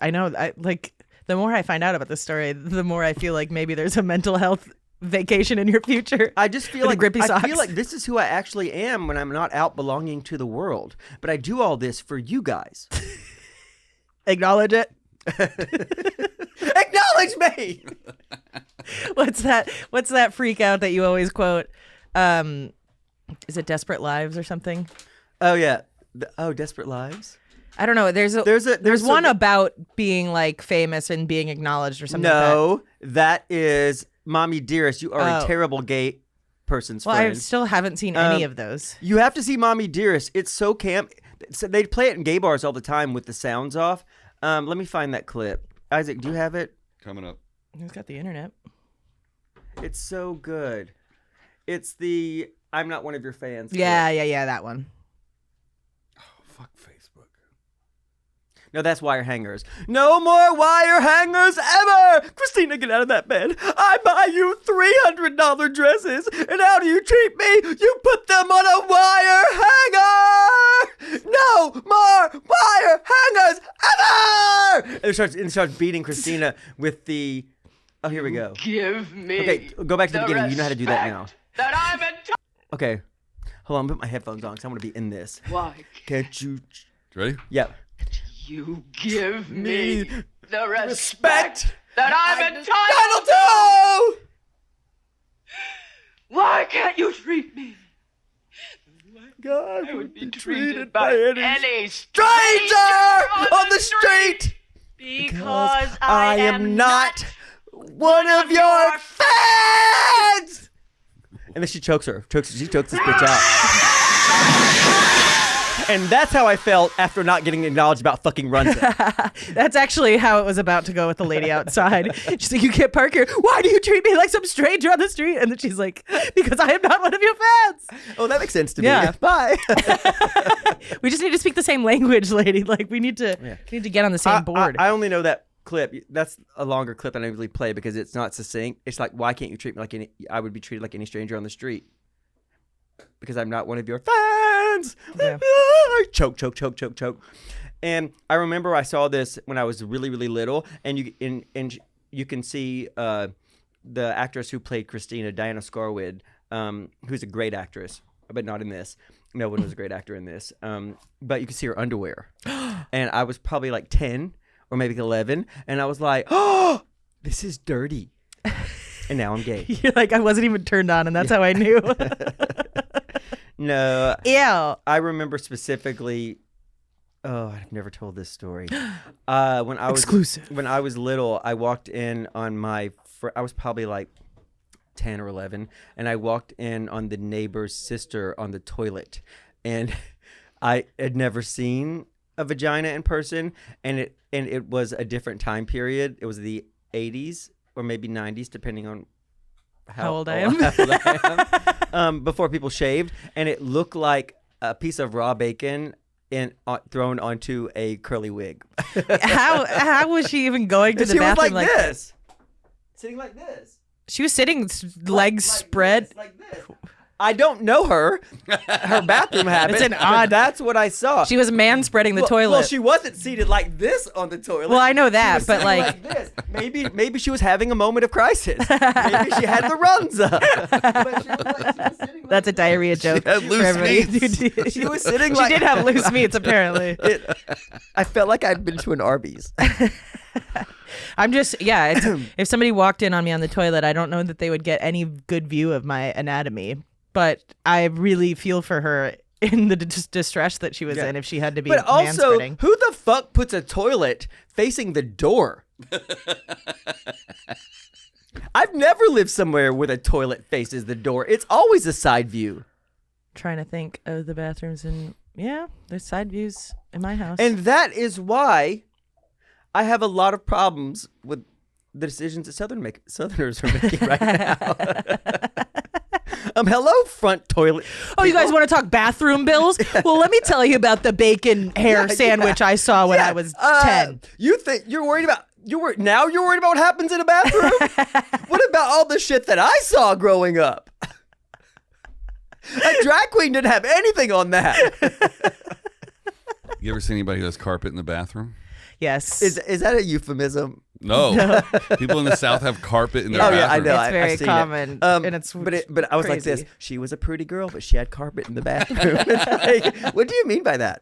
Speaker 4: I know. The more I find out about this story, the more I feel like maybe there's a mental health vacation in your future.
Speaker 3: I just feel
Speaker 4: With
Speaker 3: like
Speaker 4: the grippy
Speaker 3: I
Speaker 4: socks.
Speaker 3: feel like this is who I actually am when I'm not out belonging to the world. But I do all this for you guys.
Speaker 4: Acknowledge it.
Speaker 3: Acknowledge me.
Speaker 4: What's that freak out that you always quote? Is it Desperate Lives or something?
Speaker 3: Oh yeah. Desperate Lives.
Speaker 4: I don't know. There's
Speaker 3: There's
Speaker 4: one
Speaker 3: some-
Speaker 4: about being like famous and being acknowledged or something.
Speaker 3: No, that is Mommy Dearest. You are a
Speaker 4: Oh.
Speaker 3: terrible gay person's
Speaker 4: Well, I
Speaker 3: friend.
Speaker 4: still haven't seen any of those.
Speaker 3: You have to see Mommy Dearest. It's so camp. So they play it in gay bars all the time with the sounds off. Let me find that clip. Isaac, do you have it?
Speaker 5: Coming up.
Speaker 4: Who's got the internet?
Speaker 3: It's so good. It's the I'm not one of your fans.
Speaker 4: Yeah, that one.
Speaker 5: Oh, fuck Facebook.
Speaker 3: No, that's wire hangers. No more wire hangers ever! Christina, get out of that bed. I buy you $300 dresses, and how do you treat me? You put them on a wire hanger! No more wire hangers ever! And it starts beating Christina with the... Oh, here we go.
Speaker 1: Give me.
Speaker 3: Okay, go back to the beginning. You know how to do that now.
Speaker 1: That I'm entitled.
Speaker 3: Okay. Hold on, put my headphones on because I want to be in this.
Speaker 1: Why
Speaker 3: Can't you...
Speaker 5: Ready?
Speaker 3: Yep.
Speaker 1: you give me
Speaker 3: Me
Speaker 1: the respect that I'm entitled
Speaker 3: Donald
Speaker 1: to? Why can't you treat me?
Speaker 3: God
Speaker 1: I would be treated by any
Speaker 3: stranger on the street
Speaker 1: because
Speaker 3: I am not one of your fans. And then she chokes her. She chokes this bitch out. And that's how I felt after not getting acknowledged about fucking Runza.
Speaker 4: That's actually how it was about to go with the lady outside. She's like, you can't park here. Why do you treat me like some stranger on the street? And then she's like, because I am not one of your fans.
Speaker 3: Oh, that makes sense to me.
Speaker 4: Yeah.
Speaker 3: Bye.
Speaker 4: We just need to speak the same language, lady. Like we need to get on the same board.
Speaker 3: I only know that clip. That's a longer clip than I usually play because it's not succinct. It's like, why can't you treat me like I would be treated like any stranger on the street? Because I'm not one of your fans.
Speaker 4: Yeah.
Speaker 3: Choke. And I remember I saw this when I was really, really little, and you can see the actress who played Christina, Diana Scarwood, who's a great actress, but not in this. No one was a great actor in this. But you can see her underwear. And I was probably like 10 or maybe 11, and I was like, oh, this is dirty. And now I'm gay.
Speaker 4: You're like, I wasn't even turned on, and that's how I knew.
Speaker 3: No.
Speaker 4: Ew.
Speaker 3: I remember specifically. Oh, I've never told this story.
Speaker 4: Exclusive.
Speaker 3: When I was little, I walked in on I was probably like 10 or 11, and I walked in on the neighbor's sister on the toilet, and I had never seen a vagina in person, and it was a different time period. It was the 80s or maybe 90s, depending on how
Speaker 4: old I am.
Speaker 3: Before people shaved, and it looked like a piece of raw bacon thrown onto a curly wig.
Speaker 4: How was she even going to the bathroom?
Speaker 3: She was like this, sitting like this.
Speaker 4: She was sitting, legs spread.
Speaker 3: Like this. I don't know her bathroom habits.
Speaker 4: It's an odd.
Speaker 3: That's what I saw.
Speaker 4: She was man-spreading the toilet.
Speaker 3: Well, she wasn't seated like this on the toilet.
Speaker 4: Well, I know that,
Speaker 3: She was
Speaker 4: but
Speaker 3: sitting
Speaker 4: like
Speaker 3: this. Maybe she was having a moment of crisis. Maybe she had the Runza. But she was sitting like
Speaker 4: that's a diarrhea joke.
Speaker 5: had loose
Speaker 4: for everybody.
Speaker 5: meats.
Speaker 3: She was sitting
Speaker 4: She
Speaker 3: like.
Speaker 4: did have loose meats, apparently.
Speaker 3: I felt like I'd been to an Arby's.
Speaker 4: I'm just, if somebody walked in on me on the toilet, I don't know that they would get any good view of my anatomy. But I really feel for her in the distress that she was in if she had to be
Speaker 3: But also,
Speaker 4: man-spreading.
Speaker 3: who the fuck puts a toilet facing the door? I've never lived somewhere where the toilet faces the door. It's always a side view.
Speaker 4: Trying to think of the bathrooms and there's side views in my house.
Speaker 3: And that is why I have a lot of problems with the decisions that Southerners are making right now. Hello, front toilet.
Speaker 4: Oh, you guys want to talk bathroom bills? Well, let me tell you about the bacon hair sandwich I saw when I was 10.
Speaker 3: You think you're worried about you're worried about what happens in a bathroom? What about all the shit that I saw growing up? A drag queen didn't have anything on that.
Speaker 5: You ever seen anybody who has carpet in the bathroom?
Speaker 4: Yes.
Speaker 3: Is that a euphemism?
Speaker 5: No. People in the South have carpet in their
Speaker 3: Oh
Speaker 5: bathroom.
Speaker 3: yeah, I know.
Speaker 4: It's very
Speaker 3: I've seen
Speaker 4: common,
Speaker 3: it.
Speaker 4: and it's
Speaker 3: but I was like
Speaker 4: crazy.
Speaker 3: this. She was a pretty girl, but she had carpet in the bathroom. Like, what do you mean by that?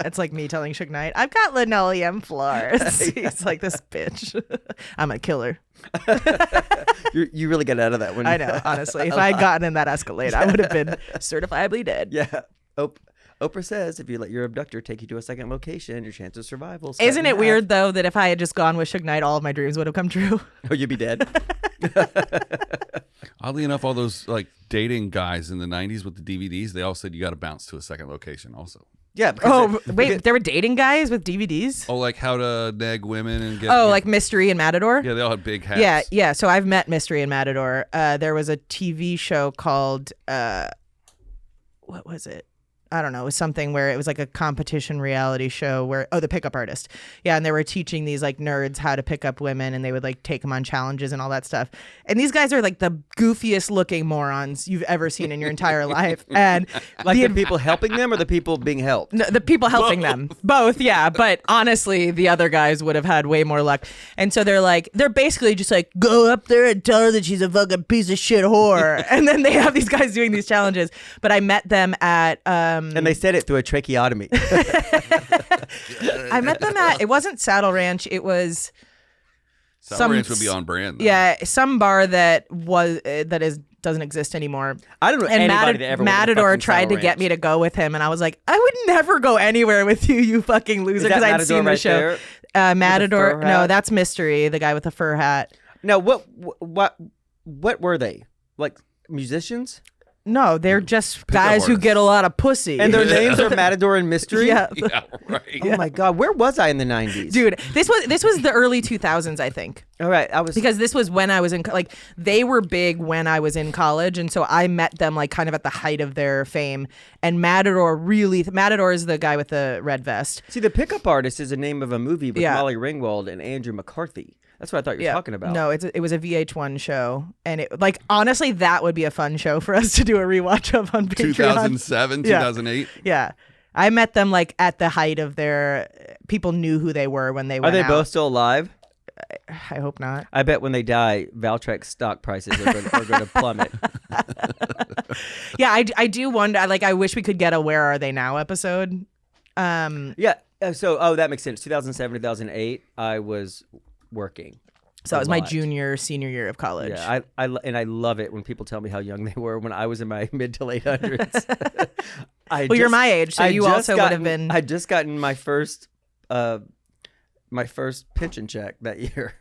Speaker 4: It's like me telling Suge Knight, I've got linoleum floors. He's like, this bitch. I'm a killer.
Speaker 3: You really got out of that one.
Speaker 4: I know, honestly. If I had gotten in that Escalade, I would have been certifiably dead.
Speaker 3: Yeah. Oprah says if you let your abductor take you to a second location, your chance of survival.
Speaker 4: Isn't it weird, though, that if I had just gone with Suge Knight, all of my dreams would have come true?
Speaker 3: Oh, you'd be dead.
Speaker 5: Oddly enough, all those like dating guys in the 90s with the DVDs, they all said you got to bounce to a second location also.
Speaker 3: Yeah.
Speaker 4: Wait, there were dating guys with DVDs?
Speaker 5: Oh, like how to nag women and get...
Speaker 4: Oh, like Mystery and Matador?
Speaker 5: Yeah, they all had big hats.
Speaker 4: Yeah. So I've met Mystery and Matador. There was a TV show called, what was it? I don't know, it was something where it was like a competition reality show where, the Pickup Artist. Yeah, and they were teaching these like nerds how to pick up women, and they would like take them on challenges and all that stuff. And these guys are like the goofiest looking morons you've ever seen in your entire life. And
Speaker 3: Like the people helping them or the people being helped?
Speaker 4: no, the people helping them. Both, yeah. But honestly, the other guys would have had way more luck. And so they're basically just like, go up there and tell her that she's a fucking piece of shit whore. And then they have these guys doing these challenges. But I met them at
Speaker 3: And they said it through a tracheotomy.
Speaker 4: I met them at, it wasn't Saddle Ranch, it was
Speaker 5: Sour Ranch would be on brand. Though.
Speaker 4: yeah, some bar that doesn't exist anymore.
Speaker 3: I don't know
Speaker 4: And
Speaker 3: anybody that ever went to
Speaker 4: Matador
Speaker 3: fucking
Speaker 4: tried
Speaker 3: Sour
Speaker 4: to get
Speaker 3: Ranch.
Speaker 4: me to go with him, and I was like, I would never go anywhere with you, you fucking loser,
Speaker 3: Is that
Speaker 4: because I'd
Speaker 3: Matador
Speaker 4: seen the
Speaker 3: right
Speaker 4: show.
Speaker 3: there?
Speaker 4: Matador,
Speaker 3: fur
Speaker 4: no,
Speaker 3: hat?
Speaker 4: that's Mystery, the guy with the fur hat.
Speaker 3: Now, what were they? Like musicians?
Speaker 4: No, they're just guys who
Speaker 5: artists.
Speaker 4: get a lot of pussy.
Speaker 3: And their names are Matador and Mystery?
Speaker 4: yeah.
Speaker 5: Yeah, right.
Speaker 3: Oh my God, where was I in the 90s?
Speaker 4: Dude, this was the early 2000s, I think.
Speaker 3: All right, I was
Speaker 4: Because this was when I was in, like, they were big when I was in college. And so I met them, like, kind of at the height of their fame. And Matador is the guy with the red vest.
Speaker 3: See, The Pickup Artist is a name of a movie with
Speaker 4: Yeah.
Speaker 3: Molly Ringwald and Andrew McCarthy. That's what I thought you were talking about.
Speaker 4: No, it was a VH1 show. And it, like, honestly, that would be a fun show for us to do a rewatch of on Patreon.
Speaker 5: 2007,
Speaker 4: Yeah.
Speaker 5: 2008.
Speaker 4: Yeah. I met them, like, at the height of their, people knew who they were when they
Speaker 3: Are
Speaker 4: went
Speaker 3: they
Speaker 4: out.
Speaker 3: both still alive?
Speaker 4: I hope not.
Speaker 3: I bet when they die, Valtrex stock prices are going to plummet.
Speaker 4: Yeah, I do wonder, like, I wish we could get a Where Are They Now episode.
Speaker 3: Yeah. So, that makes sense. 2007, 2008, I was working.
Speaker 4: So
Speaker 3: a
Speaker 4: it was my
Speaker 3: lot.
Speaker 4: senior year of college.
Speaker 3: Yeah, I love it when people tell me how young they were when I was in my mid to late hundreds.
Speaker 4: You're my age, so you also would have been.
Speaker 3: I just gotten my first pension check that year.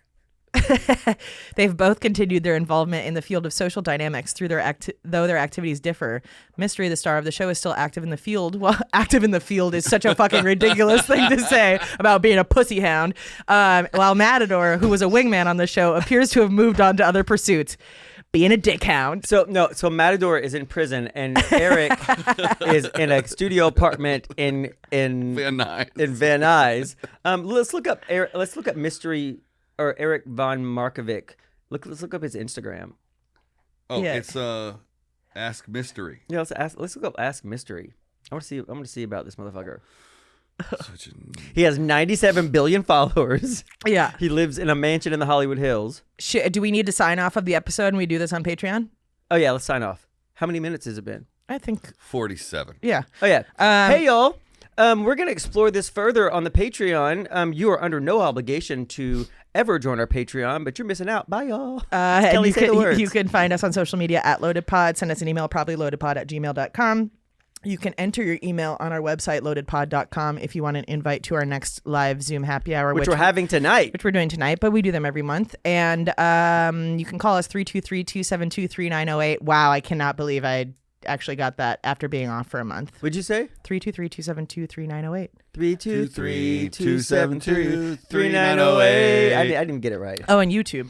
Speaker 4: They've both continued their involvement in the field of social dynamics through though their activities differ. Mystery, the star of the show, is still active in the field. Well, active in the field is such a fucking ridiculous thing to say about being a pussy hound. While Matador, who was a wingman on the show, appears to have moved on to other pursuits, being a dick hound.
Speaker 3: So Matador is in prison and Eric is in a studio apartment in
Speaker 5: Van Nuys.
Speaker 3: Van Nuys. Let's look up Mystery or Eric von Markovic. Let's look up his Instagram.
Speaker 5: Oh,
Speaker 4: Yeah.
Speaker 5: it's Ask Mystery.
Speaker 3: Yeah, let's look up Ask Mystery. I want to see about this motherfucker.
Speaker 5: Such a-
Speaker 3: He has 97 billion followers.
Speaker 4: Yeah.
Speaker 3: He lives in a mansion in the Hollywood Hills.
Speaker 4: Do we need to sign off of the episode and we do this on Patreon?
Speaker 3: Oh yeah, let's sign off. How many minutes has it been?
Speaker 4: I think.
Speaker 5: 47.
Speaker 4: Yeah.
Speaker 3: Oh yeah. Hey y'all. We're gonna explore this further on the Patreon. You are under no obligation to ever join our Patreon, but you're missing out. Bye y'all.
Speaker 4: And
Speaker 3: Kelly,
Speaker 4: you
Speaker 3: say the
Speaker 4: can,
Speaker 3: words.
Speaker 4: you can find us on social media at LoadedPod. Send us an email, probably loadedpod@gmail.com. You can enter your email on our website, loadedpod.com, if you want an invite to our next live Zoom happy hour,
Speaker 3: which we're having tonight.
Speaker 4: which we're doing tonight, but we do them every month. And you can call us 323-272-3908. Wow, I cannot believe I actually got that after being off for a month.
Speaker 3: What'd you say?
Speaker 4: 323-272-3908.
Speaker 3: 323-272-3908. I didn't get it right.
Speaker 4: Oh, and YouTube.